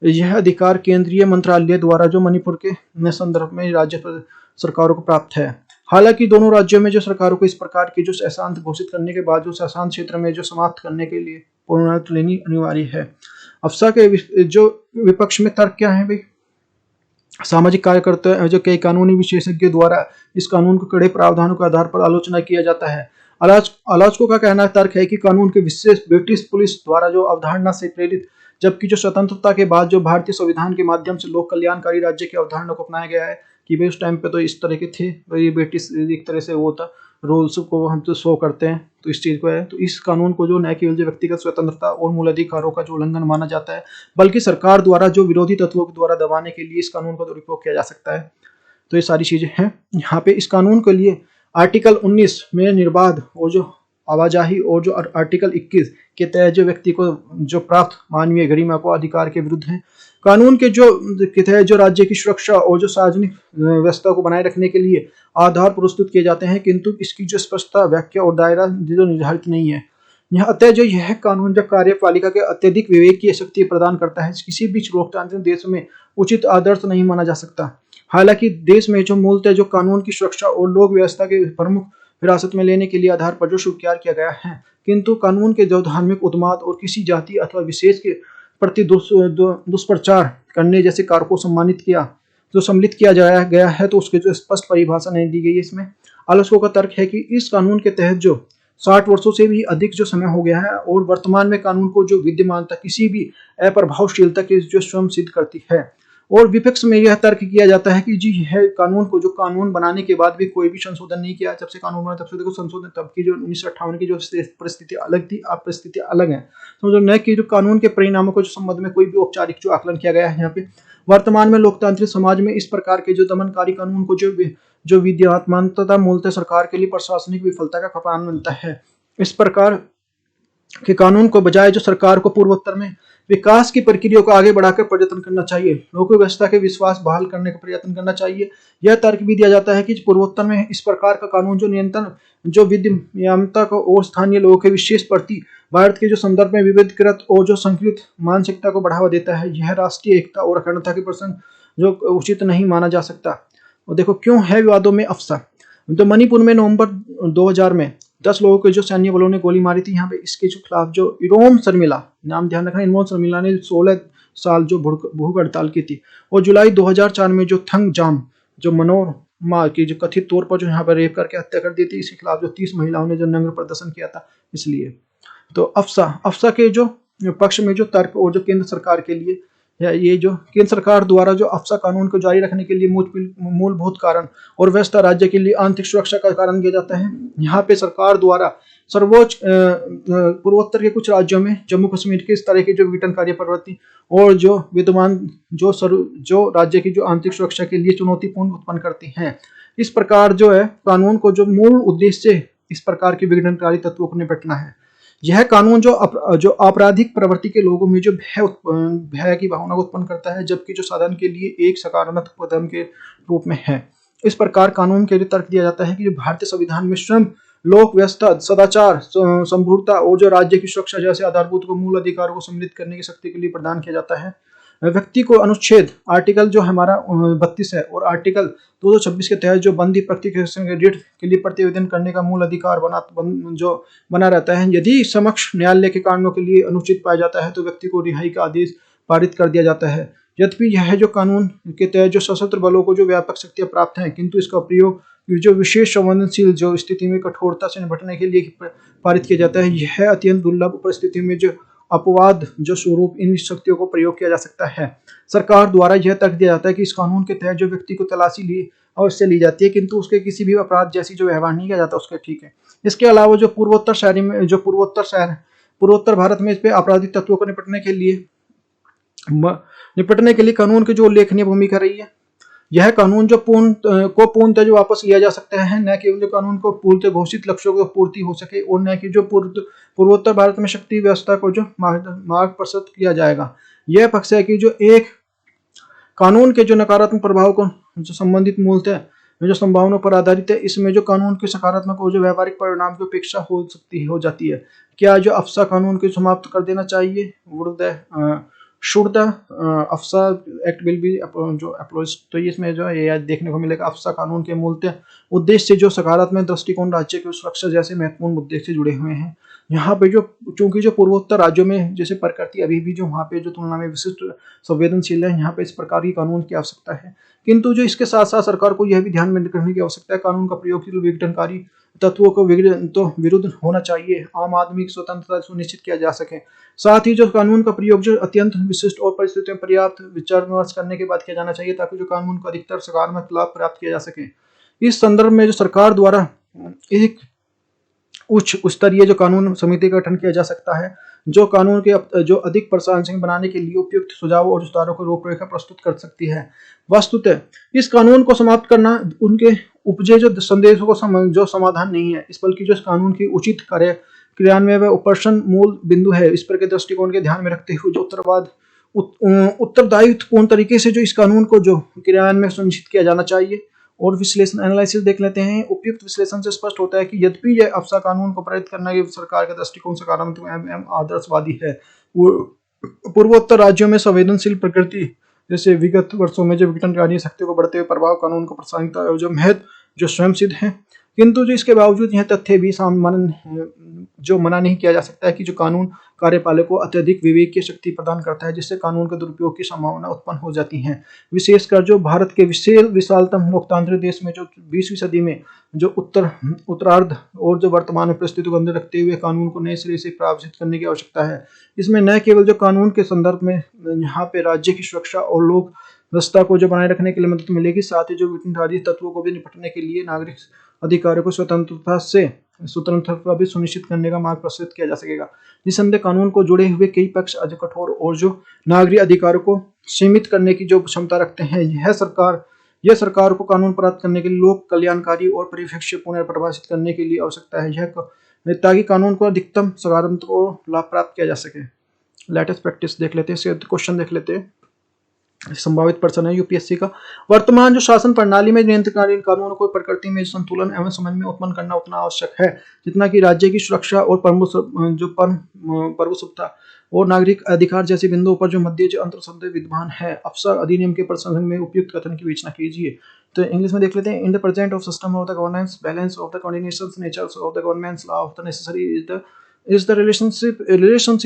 Speaker 1: यह अधिकार केंद्रीय मंत्रालय द्वारा जो मणिपुर के संदर्भ में राज्य सरकारों को प्राप्त है। हालांकि दोनों राज्यों में जो सरकारों को इस प्रकार की जो अशांत घोषित करने के बाद जो अशांत क्षेत्र में जो समाप्त करने के लिए पूर्णता लेनी अनिवार्य है। अफसा के जो विपक्ष में तर्क क्या है भाई? सामाजिक कार्यकर्ता जो कई कानूनी विशेषज्ञ द्वारा इस कानून के कड़े प्रावधानों के आधार पर आलोचना किया जाता है। आलोचकों का कहना तर्क है कि कानून के विशेष ब्रिटिश पुलिस द्वारा जो अवधारणा से प्रेरित, जबकि जो स्वतंत्रता के बाद जो भारतीय संविधान के माध्यम से लोक कल्याणकारी राज्य की अवधारणा को अपनाया गया है कि भाई उस टाइम पे तो इस तरह के थे, ये ब्रिटिश एक तरह से वो था, रूल्स को हम तो शो करते हैं, तो इस चीज़ को है। तो इस कानून को जो न केवल जो व्यक्तिगत स्वतंत्रता और मूल अधिकारों का जो उल्लंघन माना जाता है, बल्कि सरकार द्वारा जो विरोधी तत्वों के द्वारा दबाने के लिए इस कानून का दुरुपयोग किया जा सकता है। तो ये सारी चीज़ें हैं यहाँ पे। इस कानून के लिए आर्टिकल 19 में निर्बाध और जो आवाजाही और जो आर्टिकल 21 के तहत जो व्यक्ति को जो प्राप्त मानवीय गरिमा को अधिकार के विरुद्ध है। कानून के तहत जो राज्य की सुरक्षा और जो सार्वजनिक व्यवस्था को बनाए रखने के लिए आधार प्रस्तुत किए जाते हैं, किंतु इसकी जो स्पष्टता, व्याख्या और दायरा जो निर्धारित नहीं है। यहाँ अतः जो यह कानून जब कार्यपालिका के अत्यधिक विवेक की शक्ति प्रदान करता है, किसी भी लोकतांत्रिक देश में उचित आदर्श नहीं माना जा सकता। हालांकि देश में जो मूलतः जो कानून की सुरक्षा और लोक व्यवस्था के प्रमुख विरासत में लेने के लिए आधार पर जो स्वीकार किया गया है, किंतु कानून के जो धार्मिक उन्माद और किसी जाति अथवा विशेष के प्रति दुष्प्रचार करने जैसे कारकों को सम्मिलित किया गया है, तो उसके जो स्पष्ट परिभाषा नहीं दी गई है इसमें। आलोचकों का तर्क है कि इस कानून के तहत जो 60 वर्षों से भी अधिक जो समय हो गया है और वर्तमान में कानून को जो विद्यमानता किसी भी अप्रभावशीलता की जो स्वयं सिद्ध करती है। और विपक्ष में यह तर्क किया जाता है कि जी यह कानून को जो कानून बनाने के बाद भी कोई भी संशोधन नहीं किया। जब से कानून बना तब से देखो संशोधन, तब की जो 1958 की जो परिस्थिति अलग थी, अब परिस्थिति अलग है। समझो न कि जो कानून के परिणामों को जो संबंध में कोई भी औपचारिक जो आकलन किया गया है यहाँ पे। वर्तमान में लोकतांत्रिक समाज में इस प्रकार के जो दमनकारी कानून को जो विद्यमानता मूलतः सरकार के लिए प्रशासनिक विफलता का कारण बनता है। इस प्रकार के कानून को बजाय जो सरकार को पूर्वोत्तर में विकास की प्रक्रिया को आगे बढ़ाकर प्रयत्न करना चाहिए, लोक व्यवस्था के विश्वास बहाल करने का प्रयत्न करना चाहिए। यह तर्क भी दिया जाता है कि पूर्वोत्तर में इस प्रकार का कानून जो नियंत्रण जो विद्यमानता को और स्थानीय लोगों के विशेष प्रति भारत के जो संदर्भ में विविधकृत और जो संकृत मानसिकता को बढ़ावा देता है। यह राष्ट्रीय एकता और अखंडता के प्रसंग जो उचित नहीं माना जा सकता। और देखो क्यों है विवादों में अफसा। तो मणिपुर में नवंबर 2000 में 10 लोगों के जो सैन्य बलों ने गोली मारी थी यहाँ पे, इसके जो खिलाफ जो इरोम शर्मिला, नाम ध्यान रखना, इरोम शर्मिला ने 16 साल जो भूख हड़ताल की थी। और जुलाई 2004 में जो थंग जाम जो मनोरमा की जो कथित तौर पर जो यहाँ पर रेप करके हत्या कर दी थी, इसके खिलाफ जो 30 महिलाओं ने जो नग्न प्रदर्शन किया था इसलिए। तो अफसा के जो पक्ष में जो तर्क और जो केंद्र सरकार के लिए या ये जो केंद्र सरकार द्वारा जो अफसा कानून को जारी रखने के लिए मूलभूत कारण और व्यवस्था राज्य के लिए आंतरिक सुरक्षा का कारण किया जाता है। यहाँ पे सरकार द्वारा सर्वोच्च पूर्वोत्तर के कुछ राज्यों में जम्मू कश्मीर के इस तरह की जो विघटनकारी प्रवृत्ति और जो विद्यमान जो राज्य की जो आंतरिक सुरक्षा के लिए चुनौतीपूर्ण उत्पन्न करती हैं। इस प्रकार जो है कानून को जो मूल उद्देश्य इस प्रकार के विघटनकारी तत्वों को निपटना है। यह कानून जो आपराधिक प्रवृत्ति के लोगों में जो भय की भावना को उत्पन्न करता है, जबकि जो साधन के लिए एक सकारात्मक कदम के रूप में है। इस प्रकार कानून के लिए तर्क दिया जाता है कि जो भारतीय संविधान में श्रम, लोक व्यवस्था, सदाचार, संपूर्णता और जो राज्य की सुरक्षा जैसे आधारभूत को मूल अधिकारों को सम्मिलित करने की शक्ति के लिए प्रदान किया जाता है। व्यक्ति को अनुच्छेद आर्टिकल जो हमारा 32 है और आर्टिकल 226 के तहत जो बंदी प्रत्यक्ष ऋण के लिए प्रतिवेदन करने का मूल अधिकार बना रहता है। यदि समक्ष न्यायालय के कारणों के लिए अनुचित पाया जाता है तो व्यक्ति को रिहाई का आदेश पारित कर दिया जाता है। यद्यपि यह जो कानून के तहत जो सशस्त्र बलों को जो व्यापक शक्तियां प्राप्त हैं, किंतु इसका प्रयोग जो विशेष संवेदनशील जो स्थिति में कठोरता से निपटने के लिए पारित किया जाता है। यह अत्यंत दुर्लभ परिस्थिति में जो अपवाद जो स्वरूप इन शक्तियों को प्रयोग किया जा सकता है। सरकार द्वारा यह तर्क दिया जाता है कि इस कानून के तहत जो व्यक्ति को तलाशी अवश्य ली जाती है, किंतु उसके किसी भी अपराध जैसी जो व्यवहार नहीं किया जाता उसके ठीक है। इसके अलावा जो पूर्वोत्तर भारत में इस पे आपराधिक तत्वों को निपटने के लिए कानून की जो उल्लेखनीय भूमिका रही है। यह कानून जो पूर्णतः जो वापस लिया जा सकता है, न केवल जो कानून को पूर्णतः घोषित लक्ष्यों को पूर्ति हो सके और न कि जो पूर्वोत्तर भारत में शक्ति व्यवस्था को जो मार्ग प्रशस्त किया जाएगा। यह पक्ष है कि जो एक कानून के जो नकारात्मक प्रभाव को जो संबंधित मूलतः जो संभावना पर आधारित है, इसमें जो कानून के सकारात्मक और जो व्यावहारिक परिणाम की अपेक्षा हो जाती है। क्या जो अफसा कानून को समाप्त कर देना चाहिए? Should the अफसा act will be जो अप्रोच, तो इसमें जो ये देखने को मिलेगा अफसा कानून के मूलतः उद्देश्य जो सकारात्मक दृष्टिकोण राज्य की सुरक्षा जैसे महत्वपूर्ण मुद्दे से जुड़े हुए हैं। यहाँ पे जो चूंकि जो पूर्वोत्तर राज्यों में जैसे प्रकृति अभी भी जो वहाँ पे जो तुलना में विशिष्ट संवेदनशील है, यहाँ पे इस प्रकार की कानून की आवश्यकता है। किंतु जो इसके साथ साथ सरकार को यह भी ध्यान में रखने की आवश्यकता है कानून का प्रयोग की विघटनकारी तत्वों को विरुद्ध होना चाहिए, आम आदमी की स्वतंत्रता सुनिश्चित किया जा सके। साथ ही जो कानून का प्रयोग जो अत्यंत विशिष्ट और परिस्थितियों में पर्याप्त विचार विमर्श करने के बाद किया जाना चाहिए, ताकि जो कानून का अधिकतर सकारात्मक लाभ प्राप्त किया जा सके। इस संदर्भ में जो सरकार द्वारा एक उच्च स्तरीय जो कानून समिति का गठन किया जा सकता है, जो कानून के जो अधिक प्रशासनिक बनाने के लिए उपयुक्त सुझाव और सुधारों को रूपरेखा प्रस्तुत कर सकती है। वस्तुतः इस कानून को समाप्त करना उनके उपजे जो संदेशों को जो समाधान नहीं है, इस बल्कि जो इस कानून की उचित क्रियान्वयन व ऑपरेशन मूल बिंदु है। इस पर के दृष्टिकोण के ध्यान में रखते हुए जो उत्तरदायित्वपूर्ण तरीके से जो इस कानून को जो क्रियान्वयन सुनिश्चित किया जाना चाहिए। और विश्लेषण एनालिसिस देख लेते हैं। उपयुक्त विश्लेषण से स्पष्ट होता है कि यद्यपि यह अफसा कानून को पारित करना ये सरकार का दृष्टिकोण सकारात्मक एवं आदर्शवादी है, पूर्वोत्तर राज्यों में संवेदनशील प्रकृति जैसे विगत वर्षों में जो विघटनकारी शक्तियों को बढ़ते हुए प्रभाव कानून को प्रासंगिकता और जो महत्व जो स्वयं सिद्ध है। किंतु जो इसके बावजूद यह तथ्य भी मना नहीं किया जा सकता है कि जो कानून कार्यपालक को अत्यधिक विवेक की शक्ति प्रदान करता है, जिससे कानून के दुरुपयोग की संभावना उत्पन्न हो जाती है। विशेषकर जो भारत के विशालतम लोकतांत्रिक देश में जो 20वीं सदी में जो उत्तरार्ध और जो वर्तमान में परिस्थिति को अंदर रखते हुए कानून को नए सिरे से प्रावधानित करने की आवश्यकता है। इसमें न केवल जो कानून के संदर्भ में यहाँ पे राज्य की सुरक्षा और लोक व्यवस्था को जो बनाए रखने के लिए मदद मिलेगी, साथ ही जो विघटनकारी तत्वों को भी निपटने के लिए नागरिक अधिकारों को स्वतंत्रता भी सुनिश्चित करने का मार्ग प्रशस्त किया जा सकेगा। निसंदेह कानून को जुड़े हुए कई पक्ष अधिक कठोर और जो नागरिक अधिकारों को सीमित करने की जो क्षमता रखते हैं। यह सरकार को कानून प्राप्त करने के लिए लोक कल्याणकारी और परिप्रेक्ष्य परिभाषित करने के लिए आवश्यकता है, ताकि कानून को अधिकतम सकारात्मक और लाभ प्राप्त किया जा सके। लेटेस्ट प्रैक्टिस देख लेते हैं, क्वेश्चन देख लेते हैं। संभावित प्रश्न है यूपीएससी का। वर्तमान जो शासन प्रणाली में नियंत्रणकारी कानूनों को प्रकृति में संतुलन एवं समन्वय उत्पन्न करना उतना आवश्यक है जितना कि राज्य की सुरक्षा और प्रभुसत्ता और नागरिक अधिकार जैसे बिंदुओं पर जो मध्य जो अंतर्संबंध विद्यमान है। अफसा अधिनियम के प्रसंग में उपयुक्त कथन की विवेचना कीजिए। तो इंग्लिश में देख लेते हैं। In the present of system of the governance balance of the coordination natures of the governments law of the necessary is the relationship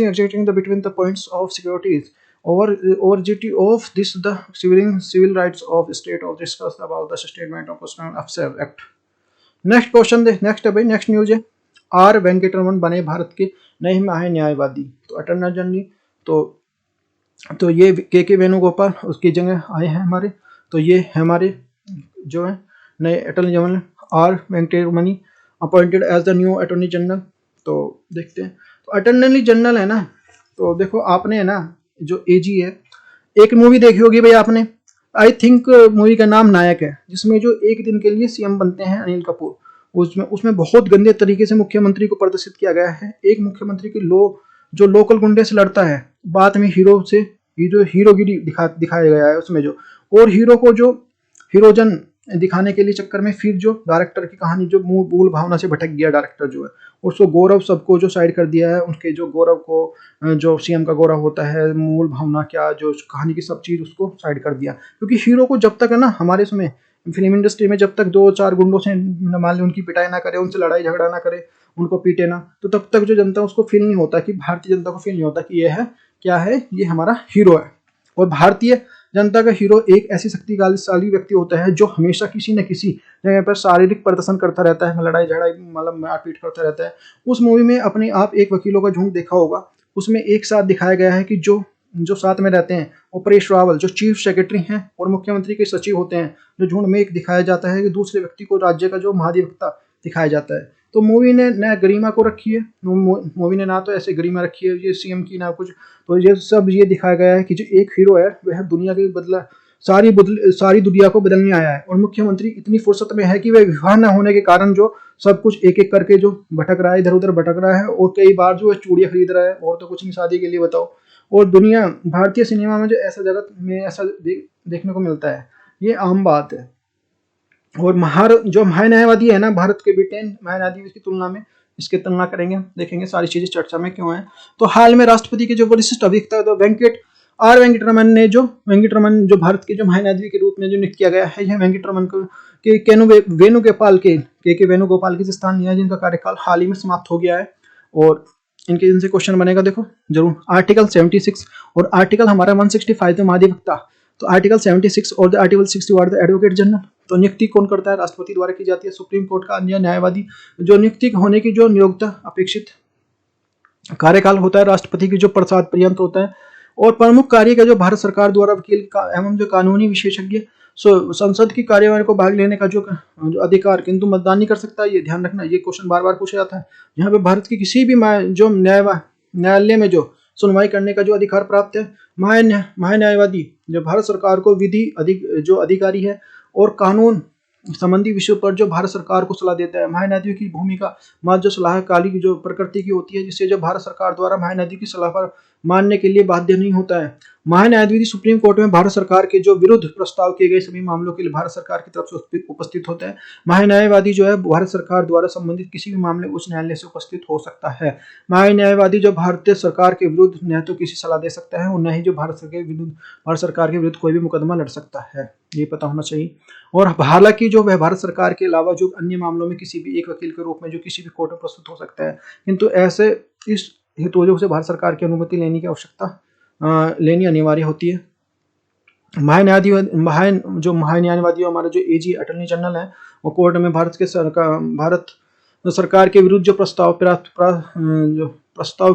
Speaker 1: existing between the points of securities over duty of this the civil rights of state of discussed about the statement of Constitutional Affairs Act। Next question next है भाई, नेक्स्ट न्यूज है। आर वेंकटरमन बने भारत के नए महा न्यायवादी। तो अटॉर्नी जनरल तो तो ये के वेणुगोपाल उसकी जगह आए हैं हमारे। तो ये है हमारे जो है नए attorney general R Venkataramani appointed as the new attorney general. तो देखते हैं, तो अटॉर्नी जनरल है ना, तो देखो आपने है ना जो एजी है, एक मूवी देखी होगी भाई आपने, आई थिंक मूवी का नाम नायक है, जिसमें जो एक दिन के लिए सीएम बनते हैं अनिल कपूर। उसमें उसमें बहुत गंदे तरीके से मुख्यमंत्री को प्रदर्शित किया गया है। एक मुख्यमंत्री की जो लोकल गुंडे से लड़ता है, बाद में हीरोगिरी दिखाया गया है उसमें जो, और हीरो को जो हीरोजन दिखाने के लिए चक्कर में फिर जो डायरेक्टर की कहानी जो मूल भावना से भटक गया डायरेक्टर जो है, उसको गौरव सबको जो साइड कर दिया है, उनके जो गौरव को जो सीएम का गौरव होता है, मूल भावना क्या जो कहानी की सब चीज उसको साइड कर दिया। क्योंकि हीरो को जब तक है ना हमारे उसमें फिल्म इंडस्ट्री में जब तक 2-4 गुंडों से मान ली उनकी पिटाई ना करे, उनसे लड़ाई झगड़ा ना करे, उनको पीटे ना, तो तब तक जो जनता उसको फील नहीं होता कि भारतीय जनता को फील नहीं होता कि ये है क्या है, ये हमारा हीरो है। और भारतीय जनता का हीरो एक ऐसी शक्तिशाली व्यक्ति होता है जो हमेशा किसी न किसी जगह पर शारीरिक प्रदर्शन करता रहता है, लड़ाई झगड़ाई मतलब मारपीट करता रहता है। उस मूवी में अपने आप एक वकीलों का झुंड देखा होगा, उसमें एक साथ दिखाया गया है कि जो साथ में रहते हैं, वो परेश रावल जो चीफ सेक्रेटरी हैं और मुख्यमंत्री के सचिव होते हैं, जो झुंड में एक दिखाया जाता है कि दूसरे व्यक्ति को राज्य का जो महाधिवक्ता दिखाया जाता है। तो मूवी ने न गरिमा को रखी है, मूवी ने ना तो ऐसे गरिमा रखी है ये सीएम की ना कुछ, तो ये सब ये दिखाया गया है कि जो एक हीरो है वह दुनिया के सारी दुनिया को बदलने आया है। और मुख्यमंत्री इतनी फुर्सत में है कि वह विवाह न होने के कारण जो सब कुछ एक एक करके जो भटक रहा है, इधर उधर भटक रहा है, और कई बार जो है चूड़ियां खरीद रहा है, और तो कुछ नहीं शादी के लिए बताओ। और दुनिया भारतीय सिनेमा में जो ऐसा जगत में ऐसा देखने को मिलता है, ये आम बात है। और जो महान्यायवादी है ना भारत के ब्रिटेन महान्यायवादी की तुलना में, इसकी तुलना करेंगे, देखेंगे सारी चीजें चर्चा में क्यों है। तो हाल में राष्ट्रपति के जो वरिष्ठ अभियंता तो वेंकटरमन जो भारत के जो महान्यायवादी के रूप में जो नियुक्त किया गया है, यह वेंकटरमन को वेणुगोपाल के वेणुगोपाल के स्थान लिया, जिनका कार्यकाल हाल ही में समाप्त हो गया है। और इनसे क्वेश्चन बनेगा, देखो जरूर, आर्टिकल 76 और आर्टिकल हमारा 165 तो महाधिवक्ता, तो आर्टिकल 76 और आर्टिकल 61 द एडवोकेट जनरल। तो नियुक्ति कौन करता है? राष्ट्रपति द्वारा की जाती है। सुप्रीम कोर्ट का अन्य न्यायवादी जो नियुक्ति होने की जो नियोक्ता अपेक्षित कार्यकाल होता है राष्ट्रपति की जो प्रसाद पर्यंत होता है। और प्रमुख कार्य का जो भारत सरकार द्वारा वकील एवं जो कानूनी विशेषज्ञ संसद की कार्यवाही को भाग लेने का जो अधिकार, किंतु मतदान नहीं कर सकता। ये ध्यान रखना, ये क्वेश्चन बार बार पूछा जाता है। यहाँ पे भारत की किसी भी जो न्यायालय में जो सुनवाई करने का जो अधिकार प्राप्त है, महान्यायवादी जो भारत सरकार को विधि जो अधिकारी है और कानून संबंधी विषयों पर जो भारत सरकार को सलाह देता है। महान्यायाधीश की भूमिका जो सलाहकारी की जो प्रकृति की होती है, जिससे जो भारत सरकार द्वारा महान्यायाधीश की सलाह पर मानने के लिए बाध्य नहीं होता है। महान्यायाधीश सुप्रीम कोर्ट में भारत सरकार के जो विरुद्ध प्रस्ताव किए गए सभी मामलों के लिए भारत सरकार की तरफ से उपस्थित होता है। महान्यायवादी जो है भारत सरकार द्वारा संबंधित किसी भी मामले उच्च न्यायालय से उपस्थित हो सकता है। महान्यायवादी जो भारतीय सरकार के विरुद्ध न तो किसी सलाह दे सकता है और न ही जो भारत सरकार के विरुद्ध कोई भी मुकदमा लड़ सकता है, ये पता होना चाहिए। और हालांकि जो वह भारत सरकार के अलावा जो अन्य मामलों में किसी भी एक वकील के रूप में जो किसी भी कोर्ट में प्रस्तुत हो सकता है, किंतु ऐसे इस हेतु से भारत सरकार की अनुमति लेने की आवश्यकता लेनी अनिवार्य होती है। महान्यायवादी हमारा जो एजी अटॉर्नी जनरल है, वो कोर्ट में भारत सरकार के विरुद्ध जो प्रस्ताव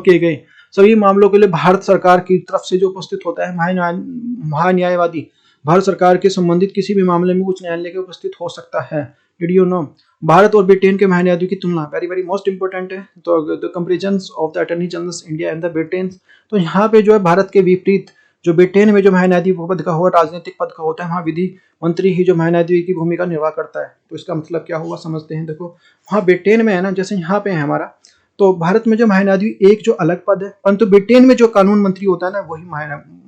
Speaker 1: किए गए सभी मामलों के लिए भारत सरकार की तरफ से जो उपस्थित होता है। महान्यायवादी भारत सरकार के संबंधित किसी भी मामले में उच्च न्यायालय के उपस्थित हो सकता है। Did you know? भारत और ब्रिटेन के महान्यायाधीश की तुलना वेरी वेरी मोस्ट इंपोर्टेंट है। तो the comparisons of the attorney generals India and the Britain. तो यहाँ पे जो है भारत के विपरीत जो ब्रिटेन में जो महान्यायाधीश पद का हो, राजनीतिक पद का होता है, वहाँ विधि मंत्री ही जो महान्यायाधीश की भूमिका निर्वाह करता है। तो इसका मतलब क्या हुआ समझते हैं। देखो वहाँ ब्रिटेन में है ना, जैसे यहाँ पे है हमारा, तो भारत में जो महान्यायाधीश एक जो अलग पद है, परंतु ब्रिटेन में जो कानून मंत्री होता है ना, वही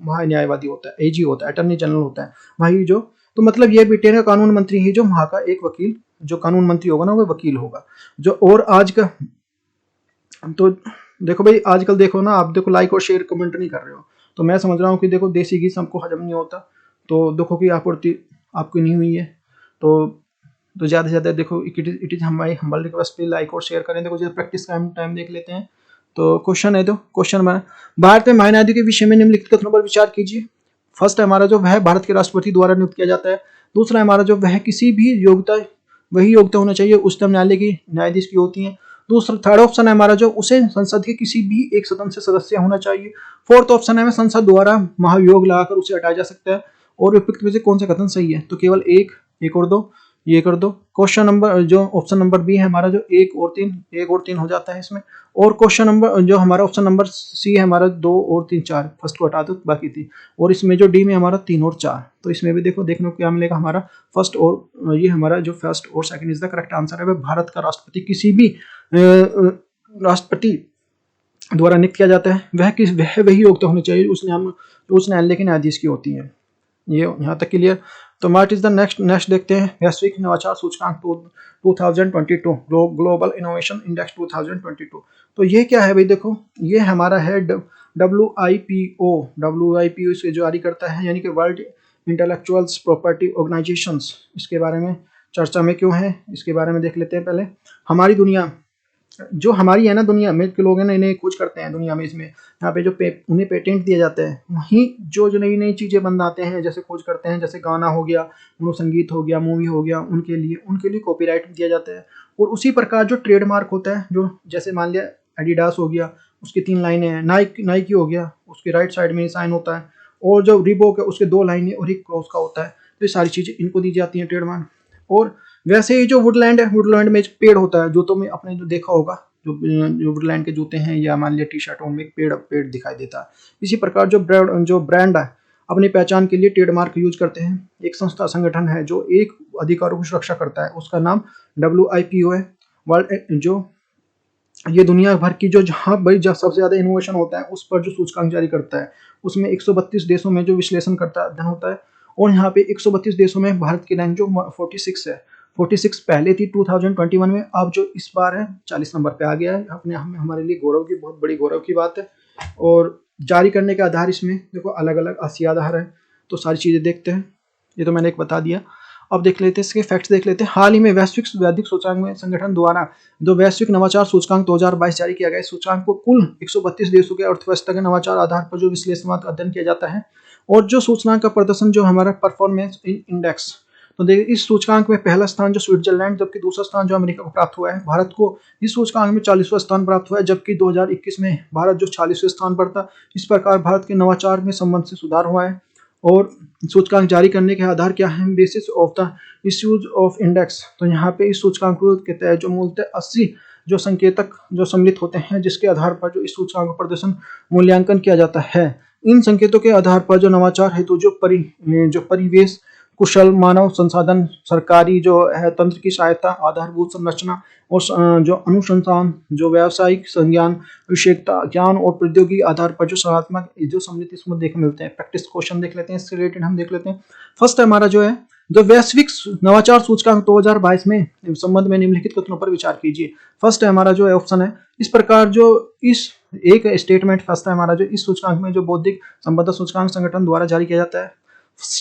Speaker 1: महान्यायवादी होता है, एजी होता है, अटॉर्नी जनरल होता है वही जो। तो मतलब ये ब्रिटेन का कानून मंत्री ही जो वहाँ का एक वकील जो कानून मंत्री होगा ना, वो वकील होगा जो। और आज का तो देखो भाई, आजकल देखो ना आप, देखो लाइक और शेयर कमेंट नहीं कर रहे हो, तो मैं समझ रहा हूँ कि देखो देसी घी सबको हजम नहीं होता, तो देखो की आपूर्ति आपकी नहीं हुई है। तो ज़्यादा से ज़्यादा देखो इट इज़ हमारी हम्बल रिक्वेस्ट, पे लाइक और शेयर करें। देखो जैसे प्रैक्टिस का टाइम देख लेते हैं। तो क्वेश्चन है, तो क्वेश्चन में भारत में महान्यायाधीश के विषय में निम्नलिखित कथनों पर विचार कीजिए। फर्स्ट है हमारा जो वह भारत के राष्ट्रपति द्वारा नियुक्त किया जाता है। दूसरा है हमारा जो वह किसी भी वही योग्यता होना चाहिए उच्चतम न्यायालय की न्यायाधीश की होती है। दूसरा थर्ड ऑप्शन है हमारा जो उसे संसद के किसी भी एक सदन से सदस्य होना चाहिए। फोर्थ ऑप्शन है संसद द्वारा महाभियोग लगाकर उसे हटाया जा सकता है। और उपयुक्त में से कौन सा कथन सही है, तो केवल एक और दो, ये कर दो। क्वेश्चन नंबर जो ऑप्शन नंबर बी है हमारा जो एक और तीन हो जाता है इसमें। और क्वेश्चन नंबर जो हमारा ऑप्शन नंबर सी है हमारा 2 और 3 4, फर्स्ट को हटा दो बाकी 3। और इसमें जो डी में हमारा 3 और 4, तो इसमें भी देखो देखने को क्या मिलेगा हमारा फर्स्ट, और ये हमारा जो फर्स्ट और second is the correct answer है। वह भारत का राष्ट्रपति किसी भी राष्ट्रपति द्वारा नियुक्त किया जाता है, वह वही योग्यता होनी चाहिए उसने न्यायालय के न्यायाधीश की होती है। ये यहाँ तक क्लियर। तो व्हाट इज द नेक्स्ट देखते हैं, वैश्विक नवाचार सूचकांक 2022, ग्लोबल इनोवेशन इंडेक्स 2022। तो ये क्या है भाई, देखो ये हमारा है WIPO इसे जारी करता है, यानी कि वर्ल्ड इंटेलेक्चुअल्स प्रॉपर्टी ऑर्गेनाइजेशंस। इसके बारे में चर्चा में क्यों है, इसके बारे में देख लेते हैं पहले। हमारी दुनिया जो हमारी है ना, दुनिया में के लोग हैं नई नई खोज करते हैं दुनिया में, इसमें यहाँ पे जो उन्हें पेटेंट दिए जाते हैं, वहीं जो नई नई चीज़ें बनाते हैं, जैसे खोज करते हैं, जैसे गाना हो गया, संगीत हो गया, मूवी हो गया, उनके लिए कॉपीराइट दिया जाता है। और उसी प्रकार जो ट्रेडमार्क होता है, जो जैसे मान लिया एडिडास हो गया, उसकी 3 लाइनें हैं, नाइकी हो गया, उसके राइट साइड में साइन होता है, और जो रिबॉक है उसके 2 लाइनें और एक क्रॉस का होता है। तो ये सारी चीज़ें इनको दी जाती हैं ट्रेडमार्क। और वैसे ही जो वुडलैंड है, वुडलैंड में पेड़ होता है, जूतों में आपने जो देखा होगा, जो वुडलैंड के जूते हैं या मान लिया टी शर्ट, उनमें एक पेड़ दिखाई देता है। इसी प्रकार जो ब्रांड है अपनी पहचान के लिए ट्रेडमार्क यूज करते हैं। एक संगठन है जो एक अधिकारों की सुरक्षा करता है, उसका नाम WIPO है। वर्ल्ड जो ये दुनिया भर की जहाँ सबसे ज्यादा इनोवेशन होता है उस पर जो सूचकांक जारी करता है, उसमें 132 देशों में जो विश्लेषण करता है, अध्ययन होता है। और यहाँ पे 132 देशों में भारत की रैंक जो 46 है, 46 पहले थी 2021 में, अब जो इस बार है 40 नंबर पे आ गया है। अपने हमारे लिए बहुत बड़ी गौरव की बात है। और जारी करने के आधार इसमें देखो अलग अलग आसिया आधार है। तो सारी चीजें देखते हैं, ये तो मैंने एक बता दिया। अब देख लेते हैं इसके फैक्ट्स देख लेते हैं। हाल ही में वैश्विक वैदिक सूचकांक में संगठन द्वारा जो वैश्विक नवाचार सूचकांक 2022 जारी किया गया। इस सूचकांक को कुल 132 देशों के अर्थव्यवस्था के नवाचार आधार पर जो विश्लेषणात्मक अध्ययन किया जाता है। और जो सूचकांक का प्रदर्शन जो हमारा परफॉर्मेंस इंडेक्स, तो देखिए इस सूचकांक में पहला स्थान जो स्विट्जरलैंड, जबकि दूसरा स्थान जो अमेरिका को प्राप्त हुआ है। भारत को इस सूचकांक में 40वां स्थान प्राप्त हुआ है, जबकि 2021 में भारत जो 40वें स्थान पर था। इस प्रकार भारत के नवाचार में संबंध से सुधार हुआ है। और सूचकांक जारी करने के आधार क्या है, basis of the issues of index. तो यहाँ पे इस सूचकांक को कहते हैं जो मूलतः 80 जो संकेतक जो सम्मिलित होते हैं, जिसके आधार पर जो इस सूचकांक प्रदर्शन मूल्यांकन किया जाता है। इन संकेतों के आधार पर जो नवाचार हेतु जो परिवेश, कुशल मानव संसाधन, सरकारी जो है तंत्र की सहायता, आधारभूत संरचना और जो अनुसंधान, जो व्यावसायिक संज्ञान, विषयता, ज्ञान और प्रौद्योगिकी आधार पर जो सकारात्मक जो सम्मिलित इसमें देखने मिलते हैं। प्रैक्टिस क्वेश्चन देख लेते हैं, इससे रिलेटेड हम देख लेते हैं। फर्स्ट हमारा जो है जो वैश्विक नवाचार सूचकांक 2022 में संबंध में निम्नलिखित कथनों पर विचार कीजिए। फर्स्ट है हमारा जो है ऑप्शन है इस प्रकार जो इस एक स्टेटमेंट फर्स्ट है हमारा जो इस सूचकांक में जो बौद्धिक संपदा सूचकांक संगठन द्वारा जारी किया जाता है,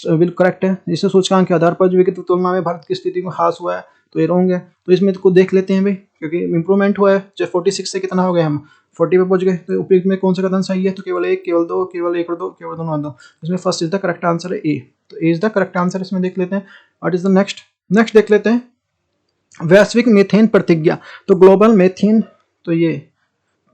Speaker 1: बिल्कुल करेक्ट है। इस सूचकांक के आधार पर जो विकसित तुलना में भारत की स्थिति में हास हुआ है, तो ये रॉन्ग है। तो इसमें को देख लेते हैं भाई, क्योंकि इंप्रूवमेंट हुआ है। जब 46 से कितना हो गए, हम 40 पे पहुंच गए। तो उपयुक्त में कौन सा कथन सही है, तो केवल एक, केवल दो, केवल एक और दो, केवल दोनों और दो। इसमें first is the correct answer है ए। तो ए इज द करेक्ट आंसर। इसमें देख लेते हैं व्हाट इज द नेक्स्ट देख लेते हैं वैश्विक मीथेन प्रतिज्ञा। तो ग्लोबल मीथेन, तो ये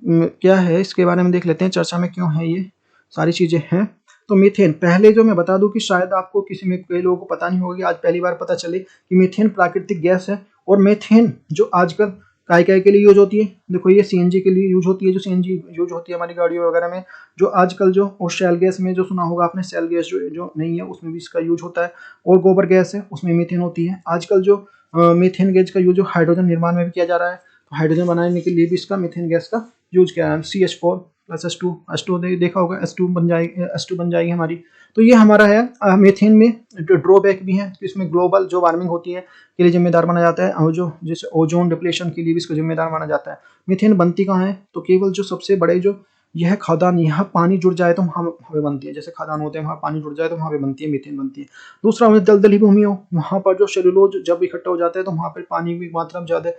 Speaker 1: क्या है इसके बारे में देख लेते हैं, चर्चा में क्यों है, ये सारी चीजें हैं। तो मीथेन पहले जो मैं बता दूं कि शायद आपको किसी में कई लोगों को पता नहीं होगा कि आज पहली बार पता चले कि मीथेन प्राकृतिक गैस है। और मीथेन जो आजकल काय के लिए यूज होती है, देखो ये सीएनजी के लिए यूज होती है, जो सीएनजी यूज होती है हमारी गाड़ियों वगैरह में, जो आजकल जो और शेल गैस में जो सुना होगा आपने, शेल गैस जो नहीं है उसमें भी इसका यूज होता है। और गोबर गैस है उसमें मीथेन होती है। आजकल जो मीथेन गैस का यूज हाइड्रोजन निर्माण में भी किया जा रहा है। तो हाइड्रोजन बनाने के लिए भी इसका मीथेन गैस का यूज किया है। CH4 प्लस H2 देखा होगा, H2 बन जाएगी हमारी। तो ये हमारा है मीथेन में जो ड्रॉबैक भी है, तो इसमें ग्लोबल जो वार्मिंग होती है के लिए जिम्मेदार माना जाता है, और जो जैसे ओजोन डिप्लेशन के लिए भी इसको जिम्मेदार माना जाता है। मीथेन बनती कहाँ है, तो केवल जो सबसे बड़े जो यह खदान, यहाँ पानी जुड़ जाए तो वहाँ पे बनती है। जैसे खदान होते हैं वहाँ पानी जुड़ जाए तो वहाँ पे बनती है, मीथेन बनती है। दूसरा हमें दलदली भूमि हो, वहाँ पर जो सेलुलोज जब इकट्ठा हो जाता है तो वहाँ पर पानी की मात्रा में ज़्यादा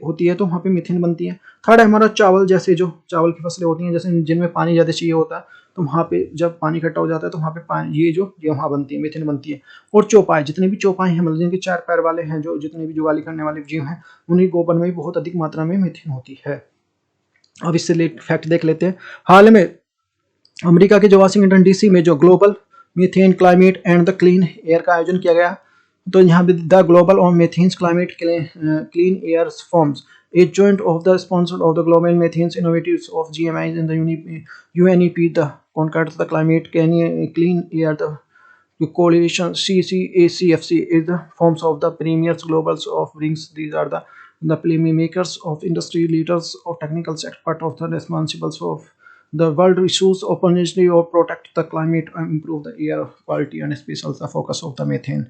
Speaker 1: होती है, तो वहाँ पे मीथेन बनती है। थर्ड है हमारा चावल, जैसे जो चावल की फसलें होती हैं जैसे जिनमें पानी ज़्यादा चाहिए होता है, तो वहाँ पे जब पानी इकट्ठा हो जाता है तो वहाँ पे पानी ये वहाँ बनती है, मीथेन बनती है। और चौपाई, जितने भी चौपाई हैं, मतलब जिनके 4 पैर वाले हैं, जो जितने भी जुगाली करने वाले जीव हैं, उन्हीं गोबर में बहुत अधिक मात्रा में मीथेन होती है। अब इससे फैक्ट देख लेते हैं। हाल में अमेरिका के जो वाशिंगटन डीसी में जो global methane climate and the clean air का आयोजन किया गया, तो यहाँ पे the global on methanes climate clean air forms a joint of the sponsor of the global methane's innovatives of GMIs in the UNEP, the conquers the climate clean air, the coalition CCACFC is the forms of the premiers globals of brings. These are the playmakers of industry leaders of technical expert of the responsibles of the world issues opportunity or protect the climate and improve the air quality and special the focus of the methane.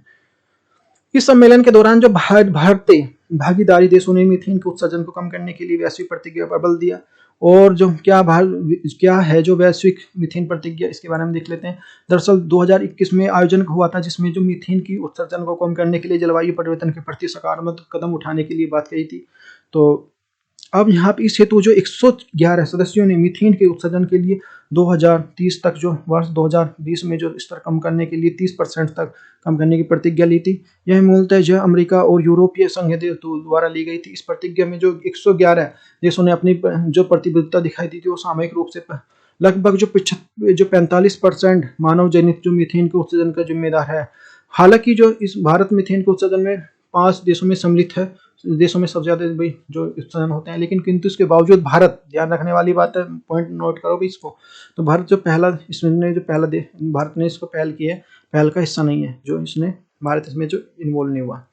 Speaker 1: इस सम्मेलन के दौरान जो भारतीय भागीदारी देशों ने मीथेन के उत्सर्जन को कम करने के लिए वैश्विक प्रतिज्ञा पर बल दिया। और जो क्या है जो वैश्विक मीथेन प्रतिज्ञा, इसके बारे में देख लेते हैं। दरअसल 2021 में आयोजन हुआ था, जिसमें जो मीथेन की उत्सर्जन को कम करने के लिए जलवायु परिवर्तन के प्रति सकारात्मक कदम उठाने के लिए बात कही थी। तो अब यहाँ पे इस हेतु जो 111 सदस्यों ने मीथेन के उत्सर्जन के लिए 2030 तक, जो वर्ष 2020 में जो स्तर कम करने के लिए 30% तक कम करने की प्रतिज्ञा ली थी। यह मूलतः जो अमेरिका और यूरोपीय संघ द्वारा ली गई थी। इस प्रतिज्ञा में जो 111 देशों ने अपनी जो प्रतिबद्धता दिखाई दी थी, वो सामूहिक रूप से लगभग जो 45% मानव जनित जो मीथेन के उत्सर्जन का जिम्मेदार है। हालांकि जो इस भारत मीथेन के उत्सर्जन में 5 देशों में सम्मिलित है, देशों में सबसे ज्यादा भाई जो उत्सर्जन होते हैं, लेकिन किंतु इसके बावजूद भारत, ध्यान रखने वाली बात है, पॉइंट नोट करो भी इसको, तो भारत जो पहला इसने जो पहला भारत ने इसको पहल की है, पहल का हिस्सा नहीं है जो इसने, भारत इसमें जो इन्वॉल्व नहीं हुआ।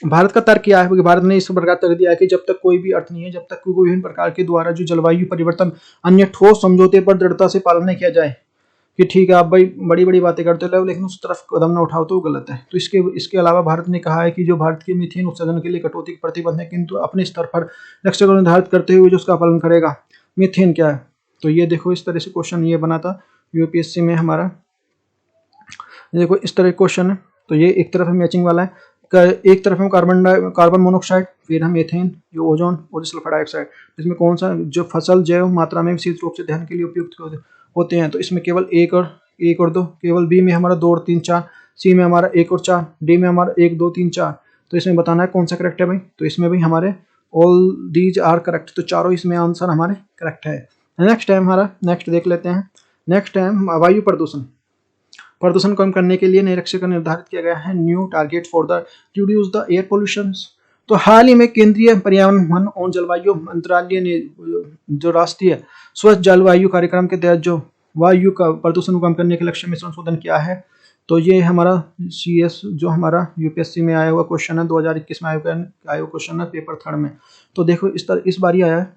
Speaker 1: भारत का तर्क क्या है कि भारत ने इस प्रकार तर्क दिया है कि जब तक कोई भी अर्थ नहीं है, जब तक कोई विभिन्न प्रकार के द्वारा जो जलवायु परिवर्तन अन्य ठोस समझौते पर दृढ़ता से पालन नहीं किया जाए, कि ठीक है आप भाई बड़ी बड़ी बातें करते रहो लेकिन उस तरफ कदम न उठाओ, तो गलत है। तो इसके अलावा भारत ने कहा है कि जो भारत के मीथेन उत्सर्जन के लिए कटौती प्रतिबंध है, किंतु अपने स्तर पर लक्ष्य को निर्धारित करते हुए जो उसका पालन करेगा। मीथेन क्या है, तो ये देखो इस तरह से क्वेश्चन ये बना था यूपीएससी में हमारा। देखो इस तरह क्वेश्चन है, तो ये एक तरफ मैचिंग वाला है, एक तरफ हम कार्बन मोनोऑक्साइड, फिर हम मीथेन, जो ओजोन और सल्फर डाइऑक्साइड। इसमें कौन सा जो फसल जैव मात्रा में विशेष रूप से दहन के लिए उपयुक्त होते हैं, तो इसमें केवल 1 और 2, केवल बी में हमारा 2 और 3 4, सी में हमारा 1 और 4, डी में हमारा 1 2 3 4। तो इसमें बताना है कौन सा करेक्ट है भाई, तो इसमें भाई हमारे ऑल दीज आर करेक्ट, तो चारों इसमें आंसर हमारे करेक्ट है। नेक्स्ट देख लेते हैं। नेक्स्ट है वायु प्रदूषण कम करने के लिए नए लक्ष्य का निर्धारित किया गया है, new target for the reduce the air pollution. तो हाल ही में केंद्रीय पर्यावरण वन और जलवायु मंत्रालय ने जो राष्ट्रीय स्वच्छ जलवायु कार्यक्रम के तहत जो वायु का प्रदूषण को कम करने के लक्ष्य में संशोधन किया है। तो ये हमारा CS जो हमारा यूपीएससी में आया हुआ क्वेश्चन है, 2021 में आया हुआ क्वेश्चन है पेपर 3 में। तो देखो इस बारी आया है।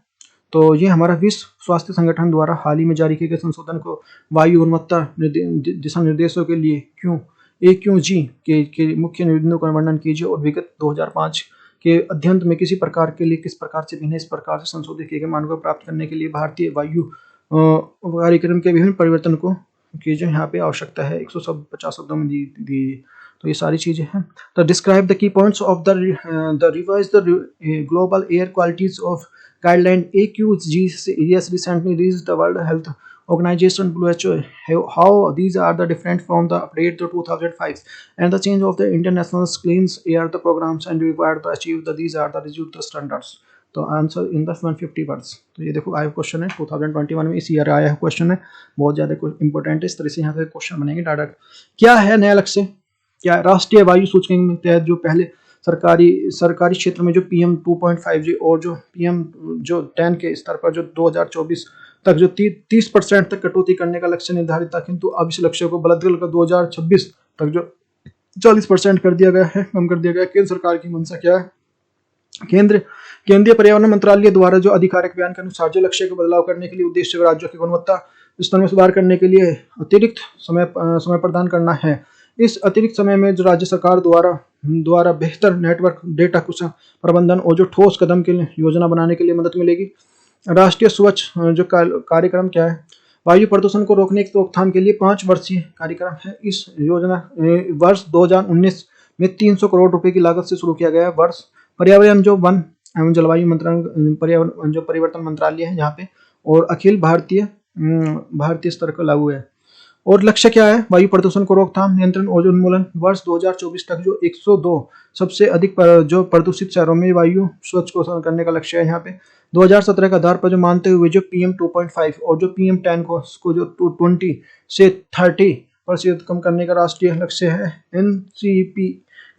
Speaker 1: तो ये हमारा विश्व स्वास्थ्य संगठन द्वारा हाल ही में जारी किए गए संशोधन को वायु गुणवत्ता दिशा निर्देशों के लिए AQG के मुख्य निबंधों का वर्णन कीजिए और विगत 2005 के अध्ययन में किसी प्रकार के लिए किस प्रकार से भिन्न इस प्रकार से संशोधित किए गए मानकों को प्राप्त करने के लिए भारतीय वायु कार्यक्रम के विभिन्न परिवर्तन को की जो यहाँ पे आवश्यकता है 150 शब्दों में दी। तो ये सारी चीजें हैं। तो describe the key points of the revise the global air qualities of guideline AQG recently reached the World Health Organization WHO. How these are the different from the update to 2005 and the change of the international clean air the programs and required to achieve these are the reduced standards. तो आंसर इन द 150 वर्ड्स। तो ये देखो आया क्वेश्चन है 2021 में, इस ईयर आया क्वेश्चन है, बहुत ज़्यादा इंपॉर्टेंट है। इस तरह से यहाँ पे क्वेश्चन बनेंगे डायरेक्ट। क्या है नया लक्ष्य, क्या राष्ट्रीय वायु सूचकांक के तहत जो पहले सरकारी क्षेत्र में जो PM 2.5G और जो PM जो 10 के स्तर पर जो 2024 तक जो 30% तक कटौती करने का लक्ष्य निर्धारित था, किंतु अब इस लक्ष्य को बदल कर 2026 तक जो 40% कर दिया गया है, कम कर दिया गया है। केंद्र सरकार की मंशा क्या है? केंद्रीय पर्यावरण मंत्रालय द्वारा जो आधिकारिक बयान के अनुसार जो लक्ष्य को बदलाव करने के लिए उद्देश्य राज्यों की गुणवत्ता स्तर में सुधार करने के लिए अतिरिक्त समय प्रदान करना है। इस अतिरिक्त समय में जो राज्य सरकार द्वारा बेहतर नेटवर्क डेटा कुशल प्रबंधन और जो ठोस कदम के लिए योजना बनाने के लिए मदद मिलेगी। राष्ट्रीय स्वच्छ जो कार्यक्रम क्या है? वायु प्रदूषण को रोकने की रोकथाम के लिए 5 वर्षीय कार्यक्रम है। इस योजना वर्ष 2019 में 300 करोड़ रुपए की लागत से शुरू किया गया है। वर्ष पर्यावरण जो वन एवं जलवायु मंत्रालय पर्यावरण जो परिवर्तन मंत्रालय है यहाँ पे, और अखिल भारतीय भारतीय स्तर का लागू है। और लक्ष्य क्या है? वायु प्रदूषण को रोकथाम, नियंत्रण, ओजोन उन्मूलन। वर्ष 2024 तक जो 102 सबसे अधिक जो प्रदूषित शहरों में वायु स्वच्छ को करने का लक्ष्य है यहाँ पे। 2017 के आधार पर जो मानते हुए जो PM 2.5 और जो PM 10 को जो 20 से 30% कम करने का राष्ट्रीय लक्ष्य है। NCP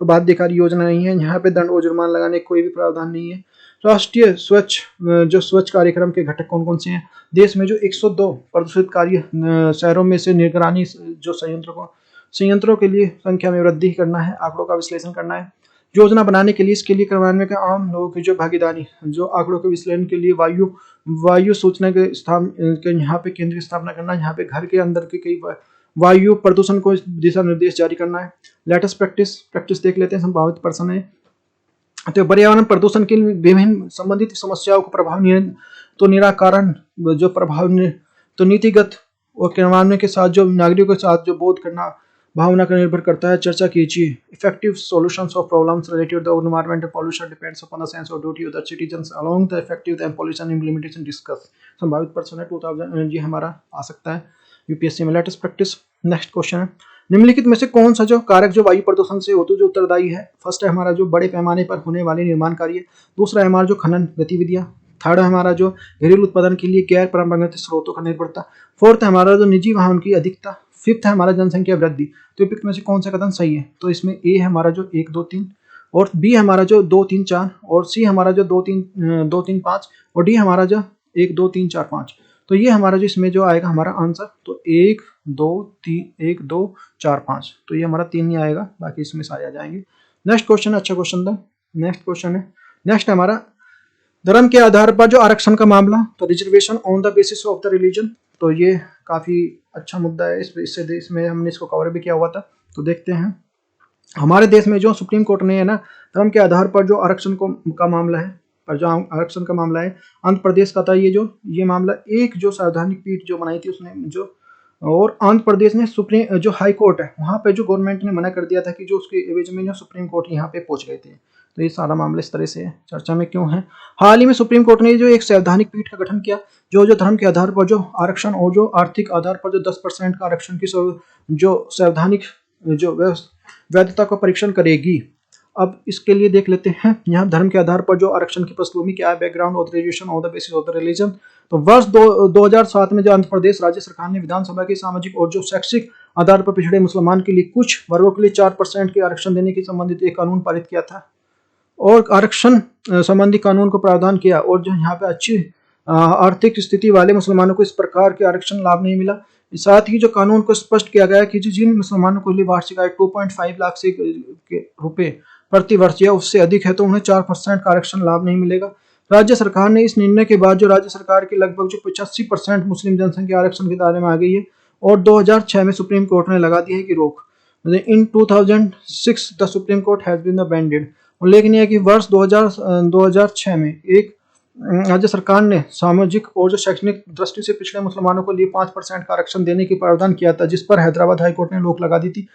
Speaker 1: बाध्यकारी योजना नहीं है, यहाँ पे दंड और जुर्माना लगाने का कोई भी प्रावधान नहीं है। राष्ट्रीय स्वच्छ कार्यक्रम के घटक कौन कौन से हैं? देश में जो 102 प्रदूषित कार्य शहरों में से निगरानी जो संयंत्रों के लिए संख्या में वृद्धि करना है, आंकड़ों का विश्लेषण करना है। योजना बनाने के लिए इसके लिए करवाने का आम लोगों की जो भागीदारी, जो आंकड़ों के विश्लेषण के लिए वायु सूचना के यहाँ पे केंद्र की स्थापना करना, यहाँ पे घर के अंदर के कई वायु प्रदूषण को दिशा निर्देश जारी करना है। लेटेस्ट प्रैक्टिस देख लेते हैं। संभावित प्रश्न है तो पर्यावरण प्रदूषण के विभिन्न संबंधित समस्याओं को निराकरण जो तो नीतिगत और क्रियान्वयन के साथ जो नागरिकों के साथ जो बोध करना भावना का निर्भर करता है। चर्चा कीजिए। Effective solutions of problems related to environmental pollution depends upon the sense of duty of the citizens along the effective and pollution implementation discuss. संभावित प्रश्न है 2000 जी हमारा आ सकता है यूपीएससी में। Latest practice. नेक्स्ट क्वेश्चन है निम्नलिखित में से कौन सा जो कारक जो वायु प्रदूषण से होते जो उत्तरदायी है? फर्स्ट है हमारा जो बड़े पैमाने पर होने वाले निर्माण कार्य। दूसरा है हमारा जो खनन गतिविधियां। थर्ड है हमारा जो घरेलू उत्पादन के लिए गैर परंपरागत स्रोतों का निर्भरता। फोर्थ है हमारा जो निजी वाहन की अधिकता। फिफ्थ है हमारा जनसंख्या वृद्धि। तो पिक में से कौन सा कथन सही है? तो इसमें ए है हमारा जो 1 2 3 और बी हमारा जो 2 3 4 और सी हमारा जो 2 3 5 और डी हमारा जो 1 2 3 4 5। तो ये हमारा जो इसमें जो आएगा हमारा आंसर तो 1 2 3 1 2 4 5। तो ये हमारा 3 नहीं आएगा, बाकी इसमें सारे आ जाएंगे। नेक्स्ट क्वेश्चन अच्छा क्वेश्चन था। नेक्स्ट हमारा धर्म के आधार पर जो आरक्षण का मामला, तो reservation on the basis of the religion. तो ये काफी अच्छा मुद्दा है, इसमें हमने इसको कवर भी किया हुआ था। तो देखते हैं हमारे देश में जो सुप्रीम कोर्ट ने है ना धर्म के आधार पर जो आरक्षण का मामला है, पर जो आरक्षण का मामला है आंध्र प्रदेश का था। ये मामला एक जो संवैधानिक पीठ जो बनाई थी उसने जो, और आंध्र प्रदेश ने सुप्रीम जो हाई कोर्ट है वहां पे जो गवर्नमेंट ने मना कर दिया था कि जो उसके एवज में जो सुप्रीम कोर्ट यहाँ पे पहुंच गए थे। तो ये सारा मामला इस तरह से चर्चा में क्यों है। हाल ही में सुप्रीम कोर्ट ने जो एक संवैधानिक पीठ का गठन किया जो धर्म के आधार पर जो आरक्षण और जो आर्थिक आधार पर जो 10% का आरक्षण की जो संवैधानिक जो वैधता का परीक्षण करेगी। अब इसके लिए देख लेते हैं यहाँ धर्म के आधार पर जो आरक्षण की पृष्ठभूमि क्या है, background, authorisation on the basis of the religion. तो वर्ष 2007 में जो आंध्र प्रदेश राज्य सरकार ने विधानसभा के सामाजिक और जो शैक्षिक आधार पर पिछड़े मुसलमान के लिए कुछ वर्गों के लिए 4% के आरक्षण देने के संबंधित एक कानून पारित किया था और आरक्षण संबंधी कानून को प्रावधान किया। और जो यहाँ पे अच्छी आर्थिक स्थिति वाले मुसलमानों को इस प्रकार के आरक्षण लाभ नहीं मिला। साथ ही जो कानून को स्पष्ट किया गया कि जिन मुसलमानों को लिए वार्षिक आय 2.5 लाख से रुपए प्रति वर्ष या उससे अधिक है तो उन्हें 4% का आरक्षण लाभ नहीं मिलेगा। राज्य सरकार ने इस निर्णय के बाद जो राज्य सरकार की लगभग जो 85% मुस्लिम जनसंख्या आरक्षण के दायरे में आ गई है और 2006 में सुप्रीम कोर्ट ने लगा दी है कि रोक। In 2006 the supreme court has been abandoned. उल्लेखनीय है कि वर्ष 2006 में एक राज्य सरकार ने सामाजिक और जो शैक्षणिक दृष्टि से पिछड़े मुसलमानों को लिए 5% का आरक्षण देने की प्रावधान किया था, जिस पर हैदराबाद हाईकोर्ट ने रोक लगा दी थी।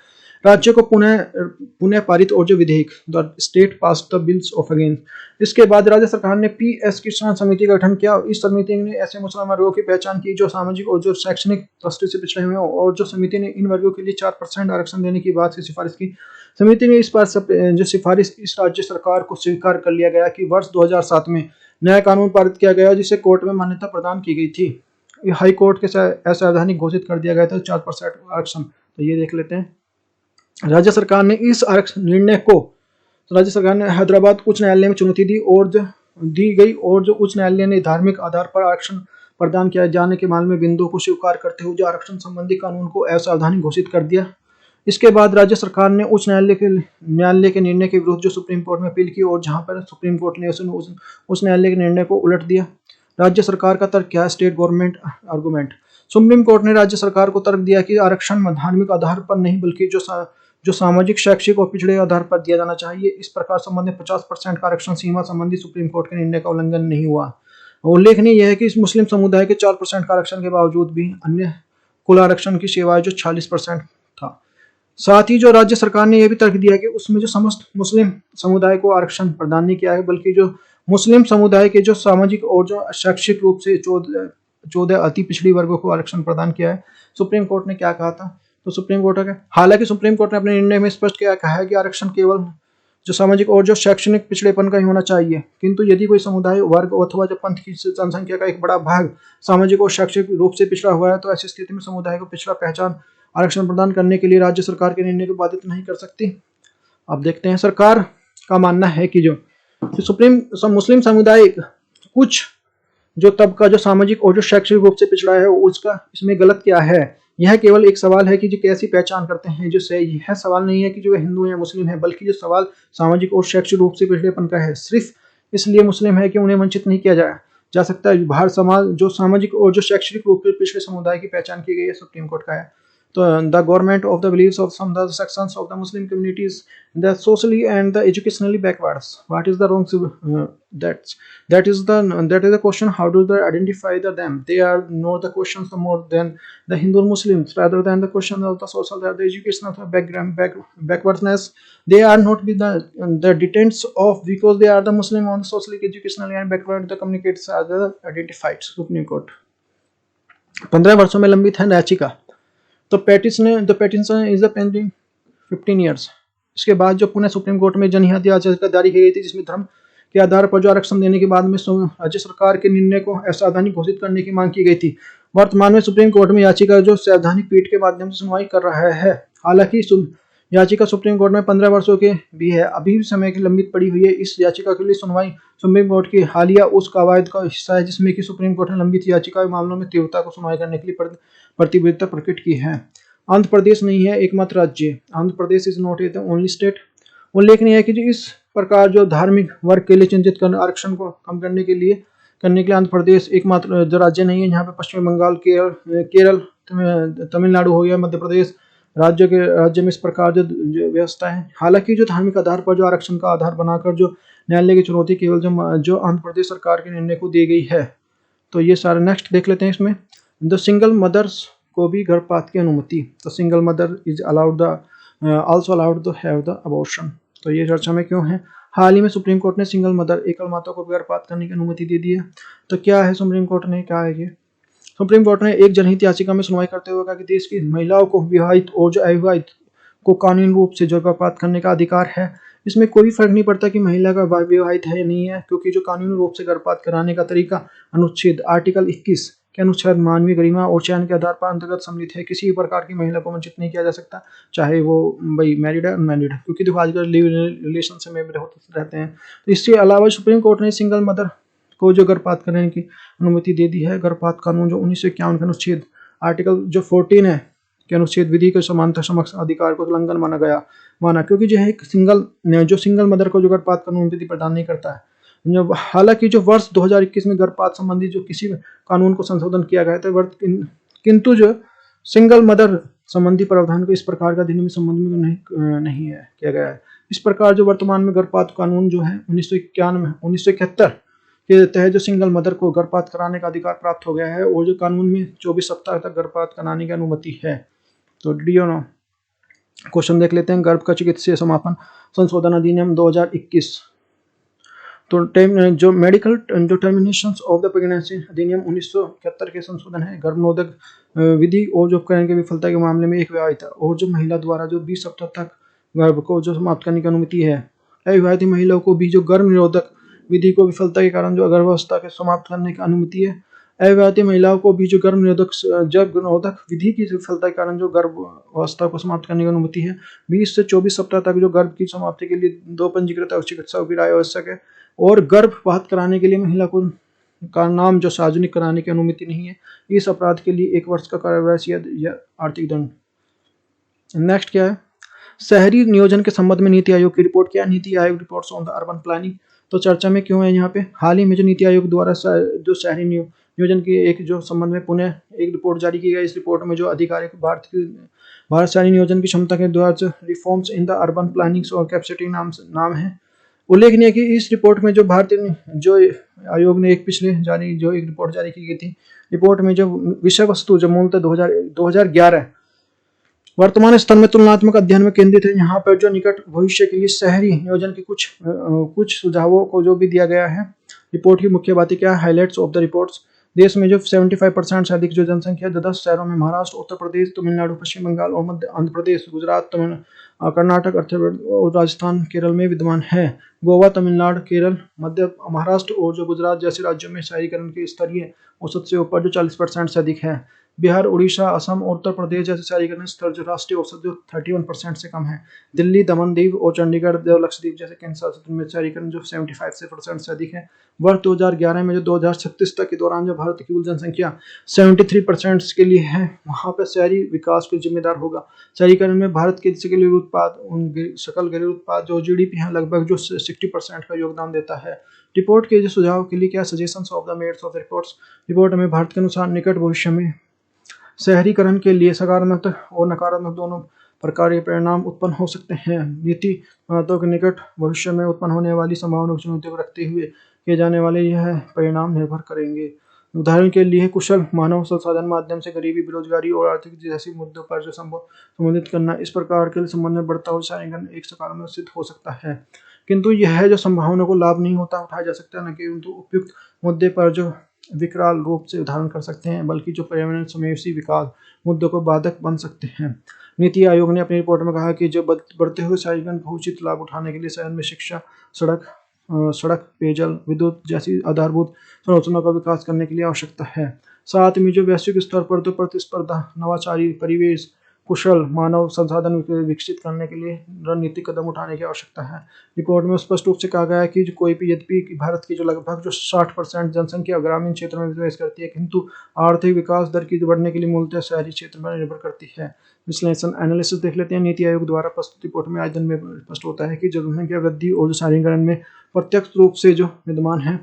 Speaker 1: राज्य को पुनः पारित और जो विधेयक the state pass the bills of again. इसके बाद राज्य सरकार ने PS किसान समिति का गठन किया। इस समिति ने ऐसे मुसलमान वर्गों की पहचान की जो सामाजिक और जो शैक्षणिक दृष्टि से पिछड़े हुए और जो समिति ने इन वर्गों के लिए 4% आरक्षण देने की बात की सिफारिश की। समिति ने इस पर जो सिफारिश इस राज्य सरकार को स्वीकार कर लिया गया कि वर्ष 2007 में नया कानून पारित किया गया जिसे कोर्ट में मान्यता प्रदान की गई थी। हाई कोर्ट के असंवैधानिक घोषित कर दिया गया था 4% आरक्षण। तो ये देख लेते हैं राज्य सरकार ने इस आरक्षण निर्णय को राज्य सरकार ने हैदराबाद उच्च न्यायालय में चुनौती दी गई और जो उच्च न्यायालय ने धार्मिक आधार पर आरक्षण प्रदान किया जाने के मामले में बिंदु को स्वीकार करते हुए जो आरक्षण संबंधी कानून को असंवैधानिक घोषित कर दिया। इसके बाद राज्य सरकार ने उच्च न्यायालय के निर्णय के विरुद्ध जो सुप्रीम कोर्ट में अपील की और जहां पर सुप्रीम कोर्ट ने उस न्यायालय के निर्णय को उलट दिया। राज्य सरकार का तर्क क्या है? State government argument. Supreme court ने राज्य सरकार को तर्क दिया कि आरक्षण धार्मिक आधार पर नहीं बल्कि जो सामाजिक, शैक्षिक और पिछड़े आधार पर दिया जाना चाहिए। इस प्रकार संबंधित 50% का आरक्षण सीमा संबंधी सुप्रीम कोर्ट के निर्णय का उल्लंघन नहीं हुआ। उल्लेखनीय यह है कि इस मुस्लिम समुदाय के 4% का आरक्षण के बावजूद भी अन्य कुल आरक्षण की सेवाएं जो 40% था। साथ ही जो राज्य सरकार ने यह भी तर्क दिया कि उसमें जो समस्त मुस्लिम समुदाय को आरक्षण प्रदान नहीं किया है बल्कि जो मुस्लिम समुदाय के जो सामाजिक और जो शैक्षिक रूप से 14 अति पिछड़ी वर्गों को आरक्षण प्रदान किया है। सुप्रीम कोर्ट ने क्या कहा था? तो सुप्रीम कोर्ट का हालांकि सुप्रीम कोर्ट ने अपने निर्णय में स्पष्ट किया कहा है कि आरक्षण केवल जो सामाजिक और जो शैक्षणिक पिछड़ेपन का ही होना चाहिए, किंतु यदि कोई समुदाय, वर्ग अथवा जो पंथ की जनसंख्या का एक बड़ा भाग सामाजिक और शैक्षणिक रूप से पिछड़ा हुआ है तो ऐसी स्थिति में समुदाय को पिछड़ा पहचान आरक्षण प्रदान करने के लिए राज्य सरकार के निर्णय को बाधित नहीं कर सकती। अब देखते हैं, सरकार का मानना है कि जो मुस्लिम समुदाय कुछ जो तबका जो सामाजिक और जो शैक्षणिक रूप से पिछड़ा है उसका इसमें गलत क्या है? यह केवल एक सवाल है कि जो कैसी पहचान करते हैं, जो यह सवाल नहीं है कि जो हिंदू या मुस्लिम है, बल्कि जो सवाल सामाजिक और शैक्षणिक रूप से पिछड़ेपन का है। सिर्फ इसलिए मुस्लिम है कि उन्हें वंचित नहीं किया जा सकता। भारत समाज जो सामाजिक और जो शैक्षणिक रूप से पिछड़े समुदाय की पहचान की गई है, सुप्रीम कोर्ट का है। तो the government of the believes of some the sections of the Muslim communities the socially and the educationally backwards. What is the wrong that is the question. How do they identify them? They are not the questions more than the Hindu or Muslims, rather than the question of the social, the educational backwardness. They are not with the detents of because they are the Muslim on socially, educationally and backward the communicates are the identified. Supreme Court 15 वर्षों में लंबित है याचिका। तो petition is the pending 15 years। इसके बाद जो पुणे सुप्रीम कोर्ट में जनहित याचिका जारी की गई थी, जिसमें धर्म के आधार पर जो आरक्षण देने के बाद में राज्य सरकार के निर्णय को असंवैधानिक घोषित करने की मांग की गई थी। वर्तमान में सुप्रीम कोर्ट में याचिका जो संवैधानिक पीठ के माध्यम से सुनवाई कर रहा है। हालांकि याचिका सुप्रीम कोर्ट में 15 वर्षों के भी है, अभी भी समय की लंबित पड़ी हुई है। इस याचिका के लिए सुनवाई सुप्रीम कोर्ट की हालिया उस कवायद का हिस्सा है जिसमें कि सुप्रीम कोर्ट ने लंबित याचिका के मामलों में तीव्रता को सुनवाई करने के लिए प्रतिबद्धता प्रकट की है। आंध्र प्रदेश नहीं है एकमात्र राज्य। Andhra Pradesh is not the only state. उल्लेखनीय है कि जो इस प्रकार जो धार्मिक वर्ग के लिए चिंतित करने आरक्षण को कम करने के लिए आंध्र प्रदेश एकमात्र जो राज्य नहीं है। यहाँ पे पश्चिम बंगाल, केरल, तमिलनाडु हो गया, मध्य प्रदेश राज्य में इस प्रकार जो व्यवस्था है। हालांकि जो धार्मिक आधार पर जो आरक्षण का आधार बनाकर जो न्यायालय की चुनौती केवल जो आंध्र प्रदेश सरकार के निर्णय को दी गई है। तो ये सारे नेक्स्ट देख लेते हैं। इसमें द सिंगल मदर्स को भी गर्भपात की अनुमति। तो single mother is allowed also allowed to have the abortion. तो ये चर्चा में क्यों है? हाल ही में सुप्रीम कोर्ट ने सिंगल मदर एकल माता को गर्भपात करने की अनुमति दे दी है। तो क्या है सुप्रीम कोर्ट ने क्या है ये? सुप्रीम कोर्ट ने एक जनहित याचिका में सुनवाई करते हुए कहा कि देश की महिलाओं को विवाहित और जो अविवाहित को कानूनी रूप से जो गर्भपात करने का अधिकार है। इसमें कोई फर्क नहीं पड़ता कि महिला का विवाहित है या नहीं है, क्योंकि जो कानूनी रूप से गर्भपात कराने का तरीका अनुच्छेद आर्टिकल 21 के अनुच्छेद मानवीय गरिमा और चयन के आधार पर अंतर्गत सम्मिलित है। किसी प्रकार की महिला को वंचित नहीं किया जा सकता, चाहे वो भाई मैरिड है अनमैरिड है, क्योंकि देखो आजकल लिव रिलेशन से में होते रहते हैं। तो इसके अलावा सुप्रीम कोर्ट ने सिंगल मदर को जो गर्भपात करने की अनुमति दे दी है। गर्भपात कानून जो 1951 के अनुच्छेद आर्टिकल जो 14 है के अनुच्छेद विधि के समानता समक्ष अधिकार को उल्लंघन माना, क्योंकि जो है सिंगल मदर को जो गर्भपात कानून अनुमति प्रदान नहीं करता है। हालांकि जो वर्ष 2021 में गर्भपात संबंधी जो किसी कानून को संशोधन किया गया था, किंतु जो सिंगल मदर संबंधी प्रावधान को इस प्रकार का अधिनियम संबंध में नहीं है किया गया है। इस प्रकार जो वर्तमान में गर्भपात कानून जो है 1971 के तहत जो सिंगल मदर को गर्भपात कराने का अधिकार प्राप्त हो गया है, और जो कानून में 24 सप्ताह तक गर्भपात कराने की अनुमति है। तो क्वेश्चन देख लेते हैं। गर्भ का चिकित्सीय समापन संशोधन अधिनियम 2021। तो जो मेडिकल जो टर्मिनेशंस ऑफ द प्रेगनेंसी अधिनियम 1971 के संशोधन है। गर्भनोदक विधि और जो उपकरण की विफलता के मामले में एक विवाहित और जो महिला द्वारा जो 20 सप्ताह तक गर्भ को जो समाप्त करने की अनुमति है। अविवाहित महिलाओं को भी जो गर्भ निरोधक विधि को विफलता के कारण जो गर्भावस्था के समाप्त करने की अनुमति है। अविवाहित महिलाओं को भी जो गर्भ निरोधक विधि की विफलता के कारण जो गर्भावस्था को समाप्त करने की अनुमति है। 20 से 24 सप्ताह तक जो गर्भ की समाप्ति के लिए 2 पंजीकृत चिकित्सा की राय आवश्यक है, और गर्भपात कराने के लिए महिला को का नाम जो सार्वजनिक कराने की अनुमति नहीं है। इस अपराध के लिए 1 वर्ष का कारावास या आर्थिक दंड। नेक्स्ट क्या है? शहरी नियोजन के संबंध में नीति आयोग की रिपोर्ट। क्या NITI Aayog reports on the urban planning. तो चर्चा में क्यों है यहाँ पे? हाल ही में जो नीति आयोग द्वारा जो शहरी नियोजन की एक जो संबंध में पुणे एक रिपोर्ट जारी की गई। इस रिपोर्ट में जो अधिकारी भारत शहरी नियोजन की क्षमता के द्वारा जो reforms in the urban planning और कैपेसिटी नाम है। उल्लेखनीय है कि इस रिपोर्ट में जो भारतीय जो आयोग ने एक रिपोर्ट जारी की गई थी। रिपोर्ट में जो विषय वस्तु जो मूलतः 2011 वर्तमान स्तर में तुलनात्मक अध्ययन में केंद्रित है। यहाँ पर जो निकट भविष्य के लिए शहरी नियोजन के कुछ सुझावों को जो भी दिया गया है। रिपोर्ट की मुख्य बातें क्या है? Highlights of the reports. देश में जो 75% से अधिक जो जनसंख्या जो 10 शहरों में महाराष्ट्र, उत्तर प्रदेश, तमिलनाडु, पश्चिम बंगाल और मध्य आंध्र प्रदेश, गुजरात, कर्नाटक, और राजस्थान, केरल में विद्यमान है। गोवा, तमिलनाडु, केरल, मध्य महाराष्ट्र और जो गुजरात जैसे राज्यों में शहरीकरण के स्तरीय औसत से ऊपर जो 40% से अधिक है। बिहार, उड़ीसा, असम और उत्तर प्रदेश जैसे शहरीकरण स्तर जो राष्ट्रीय औसत जो 31% से कम है। दिल्ली, दमन दीव और चंडीगढ़, लक्षद्वीप जैसे केंद्र शासित में शहरीकरण जो 75% से अधिक है। वर्ष 2011 में जो 2036 तक के दौरान जो भारत की कुल जनसंख्या 73% के लिए है, वहाँ पर शहरी विकास को जिम्मेदार होगा। शहरीकरण में भारत के सकल घरेलू उत्पाद जो जीडीपी है लगभग जो 60% का योगदान देता है। रिपोर्ट के जो सुझाव के लिए क्या suggestions of the mayors of reports. Report में भारत के अनुसार निकट भविष्य में शहरीकरण के लिए सकारात्मक और नकारात्मक दोनों प्रकार के परिणाम उत्पन्न हो सकते हैं। नीति तो के निकट भविष्य में उत्पन्न होने वाली संभावना चुनौतियों को रखते हुए किए जाने वाले यह परिणाम निर्भर करेंगे। उदाहरण के लिए कुशल मानव संसाधन माध्यम से गरीबी, बेरोजगारी और आर्थिक जैसे मुद्दों पर जो संबोधित करना इस प्रकार के संबंध में बढ़ता हुआ शहरीकरण एक सकारात्मक सिद्ध हो सकता है, किंतु यह जो संभावना को लाभ नहीं होता उठाया जा सकता न कि उपयुक्त मुद्दे पर जो विकराल रूप से उदाहरण कर सकते हैं, बल्कि जो पर्यावरण समावेशी विकास मुद्दों को बाधक बन सकते हैं। नीति आयोग ने अपनी रिपोर्ट में कहा कि जो बढ़ते हुए शहरीकरण का उचित लाभ उठाने के लिए शहर में शिक्षा, सड़क, पेयजल, विद्युत जैसी आधारभूत संरचना का विकास करने के लिए आवश्यकता है। साथ में जो वैश्विक स्तर पर तो प्रतिस्पर्धा, नवाचारी परिवेश, कुशल मानव संसाधन विकसित करने के लिए रणनीतिक कदम उठाने की आवश्यकता है। रिपोर्ट में स्पष्ट रूप से कहा गया है कि यद्यपि भारत की जो लगभग जो 60% जनसंख्या ग्रामीण क्षेत्र में प्रवेश करती है, किंतु आर्थिक विकास दर की बढ़ने के लिए मूलतः शहरी क्षेत्र पर निर्भर करती है। विश्लेषण एनालिसिस देख लेते हैं। नीति आयोग द्वारा प्रस्तुत रिपोर्ट में आयतन में स्पष्ट होता है कि जनसंख्या वृद्धि और शहरीकरण में प्रत्यक्ष रूप से जो विद्यमान है।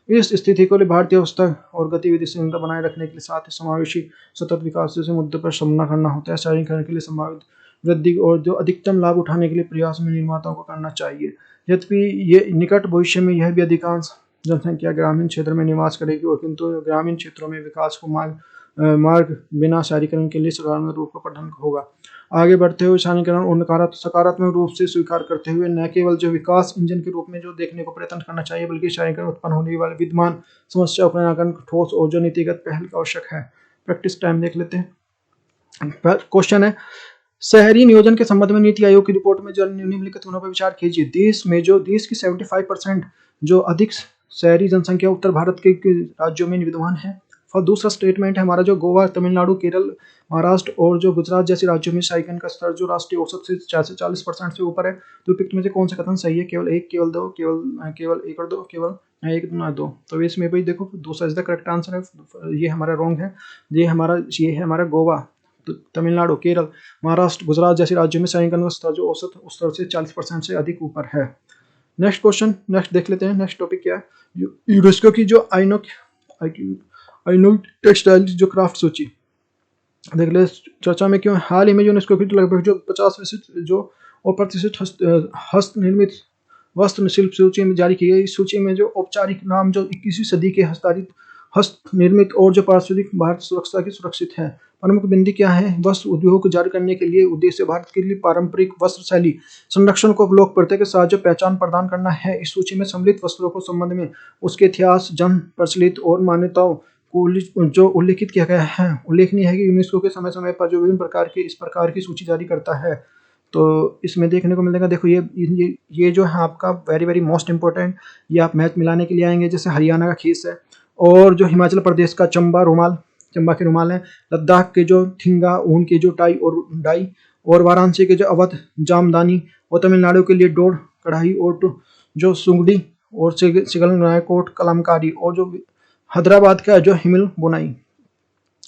Speaker 1: इस स्थिति को भारतीय अवस्था और गतिविधि संहिता बनाए रखने के लिए साथ ही समावेशी सतत विकास जैसे मुद्दों पर सामना करना होता है। शहरीकरण के लिए संभावित वृद्धि और जो अधिकतम लाभ उठाने के लिए प्रयास में निर्माताओं को करना चाहिए। यद्यपि ये निकट भविष्य में यह भी अधिकांश जनसंख्या ग्रामीण क्षेत्र में निवास करेगी और किंतु ग्रामीण क्षेत्रों में विकास को मार्ग बिना शहरीकरण के लिए सकारात्मक रूप का पठन होगा। आगे बढ़ते हुए शहरीकरण और सकारात्मक रूप से स्वीकार करते हुए न केवल जो विकास इंजन के रूप में जो देखने को प्रयत्न करना चाहिए, बल्कि शहरीकरण उत्पन्न होने वाले विद्यमान समस्या को निराकरण ठोस और जो नीतिगत पहल का आवश्यक है। प्रैक्टिस टाइम देख लेते हैं। क्वेश्चन है, शहरी नियोजन के संबंध में नीति आयोग की रिपोर्ट में जो निम्नलिखित गुणों पर विचार कीजिए। देश की 75% जो अधिक शहरी जनसंख्या उत्तर भारत के राज्यों में विद्यमान है। और दूसरा स्टेटमेंट है हमारा जो गोवा, तमिलनाडु, केरल, महाराष्ट्र और जो गुजरात जैसे राज्यों में शहरीकरण का स्तर जो राष्ट्रीय औसत से 40% से ऊपर है। तो उपयुक्त में से कौन सा कथन सही है? केवल एक, केवल दो, केवल एक और दो, केवल एक ना दो। तो इसमें भाई देखो दूसरा इज द करेक्ट आंसर है, ये हमारा रॉन्ग है। ये है हमारा गोवा, तमिलनाडु, केरल, महाराष्ट्र, गुजरात जैसे राज्यों में शहरीकरण का स्तर जो औसत उस स्तर से 40% से अधिक ऊपर है। नेक्स्ट क्वेश्चन, नेक्स्ट देख लेते हैं। नेक्स्ट टॉपिक क्या है? यूनेस्को की जो आइनो टेक्सटाइल जो क्राफ्ट सूची देख ले चर्चा में क्यों। हाल ही में यूनेस्को की लगभग जो 50% जो और प्रतिशत हस्त निर्मित वस्त्र शिल्प सूची में जारी की गई। इस सूची में जो औपचारिक नाम जो 21वीं सदी के हस्त निर्मित और जो पारिस्थितिक भारत सुरक्षा की सुरक्षित है। प्रमुख बिंदी क्या है? वस्त्र उद्योग को जारी करने के लिए उद्देश्य भारत के लिए पारंपरिक वस्त्र शैली संरक्षण को लोकप्रियता के साथ जो पहचान प्रदान करना है। इस सूची में सम्मिलित वस्त्रों को संबंध में उसके इतिहास, जन प्रचलित और मान्यताओं को जो उल्लेखित किया गया है। उल्लेखनीय है कि यूनेस्को के समय समय पर जो विभिन्न प्रकार के इस प्रकार की सूची जारी करता है। तो इसमें देखने को मिलेगा, देखो ये जो है आपका वेरी मोस्ट इंपॉर्टेंट, ये आप मैच मिलाने के लिए आएंगे। जैसे हरियाणा का खीस है और जो हिमाचल प्रदेश का चंबा के रुमाल है, लद्दाख के जो थिंगा ऊन के जो टाई और वाराणसी के जो अवध जामदानी और तमिलनाडु के लिए डोर कढ़ाई और जो सुंगड़ी और सिगल रायकोट कलमकारी और जो हैदराबाद का जो हिमिल बुनाई,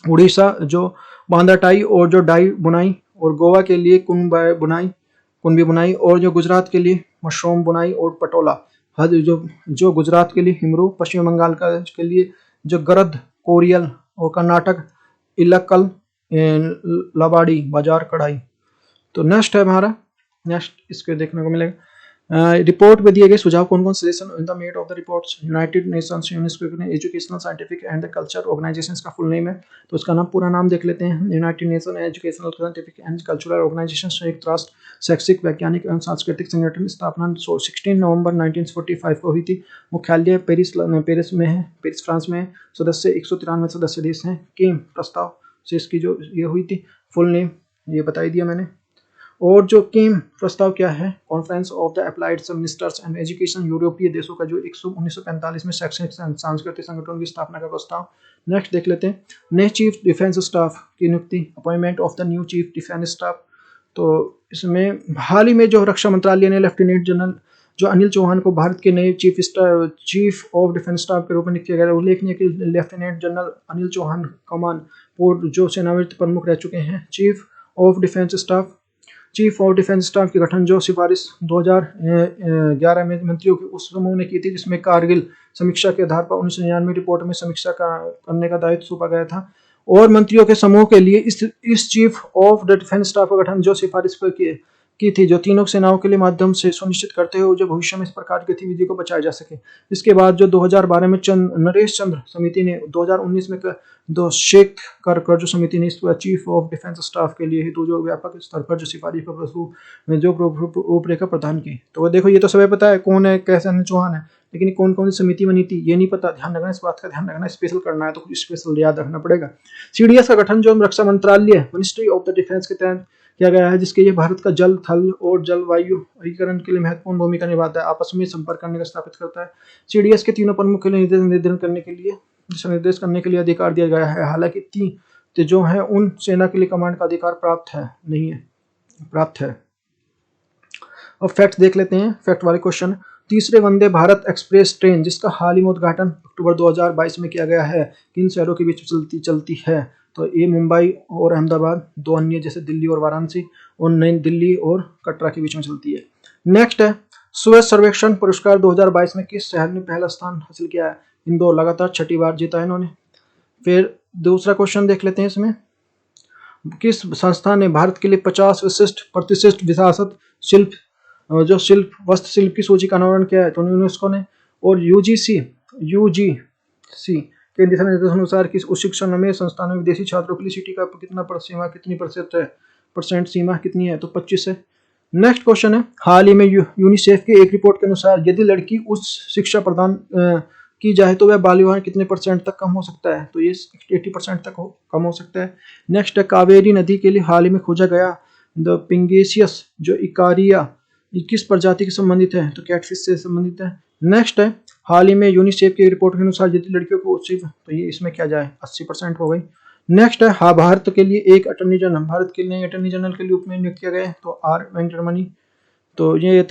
Speaker 1: उड़ीसा जो बांदा टाई और जो डाई बुनाई और गोवा के लिए कुंभी बुनाई और जो गुजरात के लिए मशरूम बुनाई और पटोला, जो गुजरात के लिए हिमरू, पश्चिम बंगाल के लिए जो गरद कोरियल और कर्नाटक इलक्कल लबाड़ी बाजार कढ़ाई। तो नेक्स्ट है हमारा, नेक्स्ट इसके देखने को मिलेगा रिपोर्ट में दिए गए सुझाव कौन कौन suggestion in the made of the reports. United Nations UNESCO ने educational scientific and the culture organisation का फुल नेम है, तो इसका नाम पूरा नाम देख लेते हैं। United Nation educational scientific and cultural organisation, संयुक्त राष्ट्र शैक्षिक वैज्ञानिक एवं सांस्कृतिक संगठन, स्थापना 16 नवंबर 1945 को हुई थी। मुख्यालय पेरिस में है, पेरिस फ्रांस में है। सदस्य 193 सदस्य देश हैं। केम प्रस्ताव से इसकी जो ये हुई थी, फुल नेम ये बताई दिया मैंने। और जो केम प्रस्ताव क्या है, conference of the applied ministers and education, यूरोपीय देशों का जो 1945 में शैक्षणिक सांस्कृतिक संगठन की स्थापना का प्रस्ताव। नेक्स्ट देख लेते हैं, नए चीफ डिफेंस स्टाफ की नियुक्ति, appointment of the new chief defence staff. तो इसमें हाल ही में जो रक्षा मंत्रालय ने लेफ्टिनेंट जनरल जो अनिल चौहान को भारत के नए चीफ ऑफ डिफेंस स्टाफ के रूप में नियुक्त किया गया। उल्लेखनीय कि लेफ्टिनेंट जनरल अनिल चौहान कमान पूर्व जो सेनावृत्त प्रमुख रह चुके हैं। चीफ ऑफ डिफेंस स्टाफ की गठन जो सिफारिश 2011 में मंत्रियों के उस समूह ने की थी, जिसमें कारगिल समीक्षा के आधार पर 1999 रिपोर्ट में समीक्षा करने का दायित्व सौंपा गया था। और मंत्रियों के समूह के लिए इस chief of the defence staff का गठन जो सिफारिश पर की थी, जो तीनों सेनाओं के लिए माध्यम से सुनिश्चित करते हुए जो भविष्य में इस प्रकार की गतिविधि को बचाया जा सके। इसके बाद जो 2012 में नरेश चंद्र समिति ने, 2019 में शेख कर जो समिति ने इस चीफ ऑफ डिफेंस स्टाफ के लिए हेतु जो व्यापक स्तर पर जो सिफारिश पर जो रूपरेखा प्रदान की। तो देखो ये तो सभी पता है कौन है, कैसे अनिल चौहान है, लेकिन कौन कौन सी समिति बनी थी ये नहीं पता। ध्यान रखना, इस बात का ध्यान रखना, स्पेशल करना है तो कुछ स्पेशल याद रखना पड़ेगा। सीडीएस का गठन जो रक्षा मंत्रालय मिनिस्ट्री ऑफ द डिफेंस के तहत किया गया है, जिसके ये भारत का जल, थल और जलवायु एकीकरण के लिए महत्वपूर्ण भूमिका निभाता है, आपस में संपर्क करने का स्थापित करता है। सीडीएस के तीनों प्रमुख के लिए निर्देश करने के लिए अधिकार दिया गया है। हालांकि तीन जो है उन सेना के लिए कमांड का अधिकार प्राप्त है। अब फैक्ट देख लेते हैं, फैक्ट वाले क्वेश्चन। तीसरे वंदे भारत एक्सप्रेस ट्रेन जिसका हाल ही में उद्घाटन अक्टूबर 2022 में किया गया है, किन शहरों के बीच चलती है? तो ये मुंबई और अहमदाबाद, दो अन्य जैसे दिल्ली और वाराणसी, और नई दिल्ली और कटरा के बीच में चलती है। नेक्स्ट है, सुएज सर्वेक्षण पुरस्कार 2022 में किस शहर ने पहला स्थान हासिल किया है? इंदौर, लगातार 6ठी बार जीता है इन्होंने। फिर दूसरा क्वेश्चन देख लेते हैं, इसमें किस संस्था ने भारत के लिए 50 प्रतिष्ठित विरासत शिल्प वास्तुशिल्प की सूची का अनावरण किया है? तो यूनेस्को ने। और यूजीसी के दिशा निर्देशानुसार किस उच्च शिक्षा में संस्थान में विदेशी छात्रों के लिए सीटी का कितनी परसेंट सीमा कितनी है? तो 25 है। नेक्स्ट क्वेश्चन है, हाल ही में यूनिसेफ की एक रिपोर्ट के अनुसार यदि लड़की उच्च शिक्षा प्रदान की जाए तो वह बाल विवाह कितने परसेंट तक कम हो सकता है? तो ये 80% तक कम हो सकता है। नेक्स्ट है, कावेरी नदी के लिए हाल ही में खोजा गया द पिंगेसियस जो इकारिया किस प्रजाति के संबंधित है? तो कैटफिश से संबंधित है। नेक्स्ट है, हाल ही में यूनिसेफ की रिपोर्ट के अनुसार यदि लड़कियों को तो ये इसमें क्या जाए 80% हो गई। नेक्स्ट है, भारत के लिए एक अटॉर्नी जनरल, भारत के लिए अटॉर्नी जनरल के रूप में नियुक्त किया गया है, तो आर वेंकटरमणि। तो ये